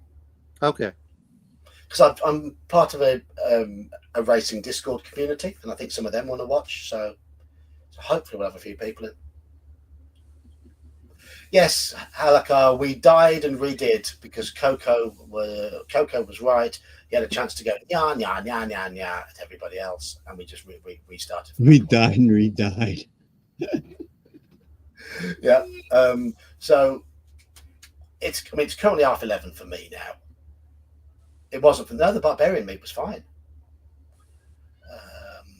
Okay. Because I'm part of a racing Discord community, and I think some of them want to watch. So hopefully we'll have a few people in. Yes, Halakar, we died and redid because Coco was right. He had a chance to go nya nya nya nya nya at everybody else, and we just restarted. We died and re-died. Yeah. So it's currently 11:30 for me now. It wasn't for the barbarian meat was fine.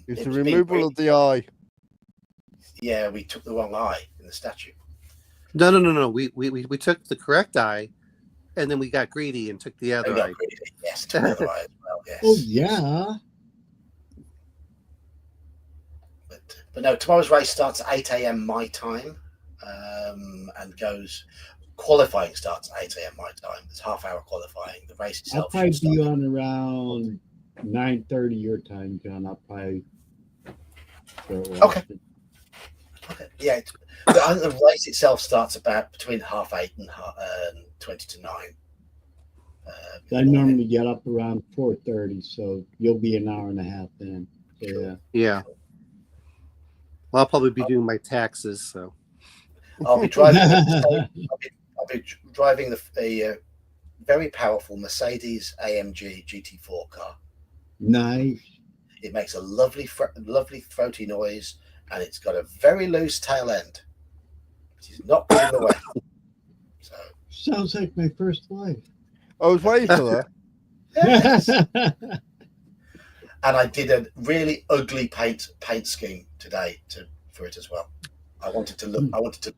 It's the removal of the eye. Yeah, we took the wrong eye in the statue. No. We took the correct eye, and then we got greedy and took the other eye. Yes, took the other eye as well. Yes. Oh yeah. But no, tomorrow's race starts at 8 a.m. my time, and goes. Qualifying starts at 8 a.m. my time. It's half-hour qualifying. The race I'll itself. probably be on around 9:30 your time, John. I'll probably. Okay. Yeah, I think the race itself starts about between 8:30 and 20 to 9. I normally get up around 4:30, so you'll be an hour and a half then. Yeah. Yeah. Well, I'll probably be doing my taxes, so. I'll be driving. I'll be driving the very powerful Mercedes AMG GT4 car. Nice. It makes a lovely throaty noise, and it's got a very loose tail end, which is not good in the way. So sounds like my first wife. I was waiting for that. Yes. And I did a really ugly paint scheme today for it as well. I wanted to look horrid.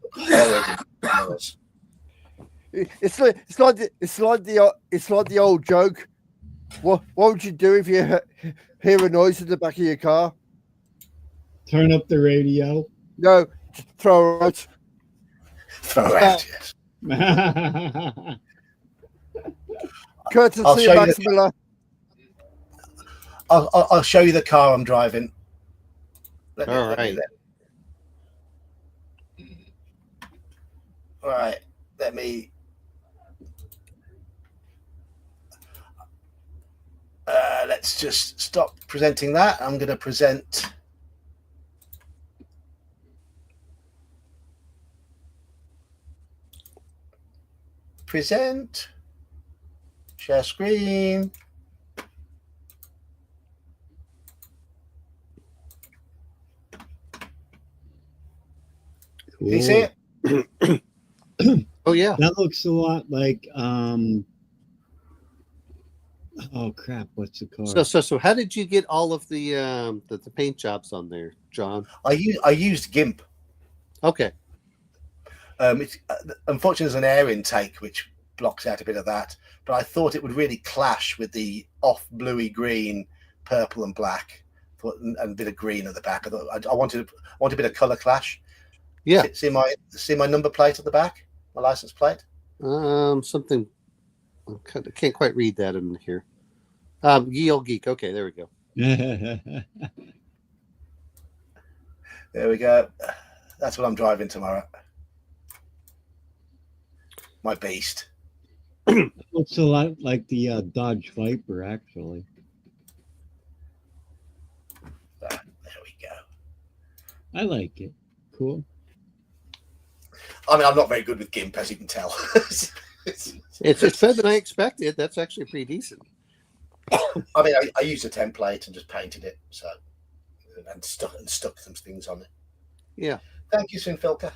It's like the old joke. What would you do if you hear a noise in the back of your car? Turn up the radio. No, just throw it out. Throw it out, yes. Courtesy I'll show of Max Miller. I'll show you the car I'm driving. All right. All right. Let me. Let's just stop presenting that. I'm going to present. Present. Share screen. Can you see it? Oh yeah. That looks a lot like oh crap, what's the car? So how did you get all of the paint jobs on there, John? I used GIMP. Okay. It's unfortunately there's an air intake which blocks out a bit of that, but I thought it would really clash with the off bluey green, purple and black, and a bit of green at the back. I wanted a bit of color clash. Yeah. See my number plate at the back, my license plate. Something. I can't quite read that in here. Ye Old Geek. Okay, there we go. There we go. That's what I'm driving tomorrow. My beast. Looks a lot like the Dodge Viper, actually. There we go. I like it. Cool. I mean, I'm not very good with GIMP, as you can tell. It's better than I expected. That's actually pretty decent. I mean, I used a template and just painted it, and stuck some things on it. Yeah. Thank you, Sinfilka.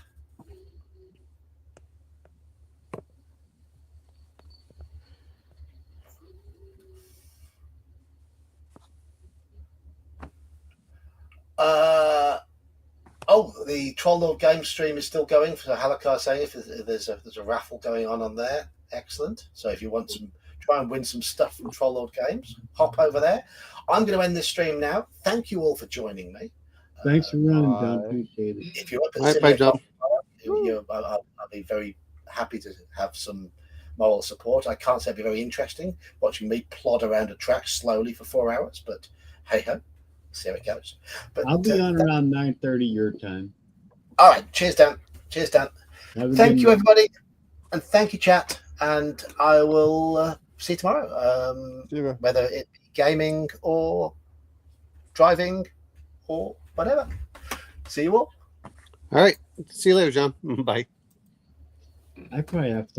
The Troll Lord game stream is still going. For Halakar saying if there's a raffle going on there, excellent. So if you want try and win some stuff from Troll Lord Games, hop over there. I'm going to end this stream now. Thank you all for joining me. Thanks for running, John. Appreciate it. If you're up Bye, at bye, John. I'll be very happy to have some moral support. I can't say it'd be very interesting watching me plod around a track slowly for 4 hours, but hey ho, see how it goes. But I'll be on around 9:30 your time. all right, cheers, Dan. Cheers, Dan. Have a Thank good you, night. everybody, and thank you, chat. And I will see you tomorrow. See you. Whether it be gaming or driving or whatever. See you all. All right. See you later, John. Bye. I probably have to.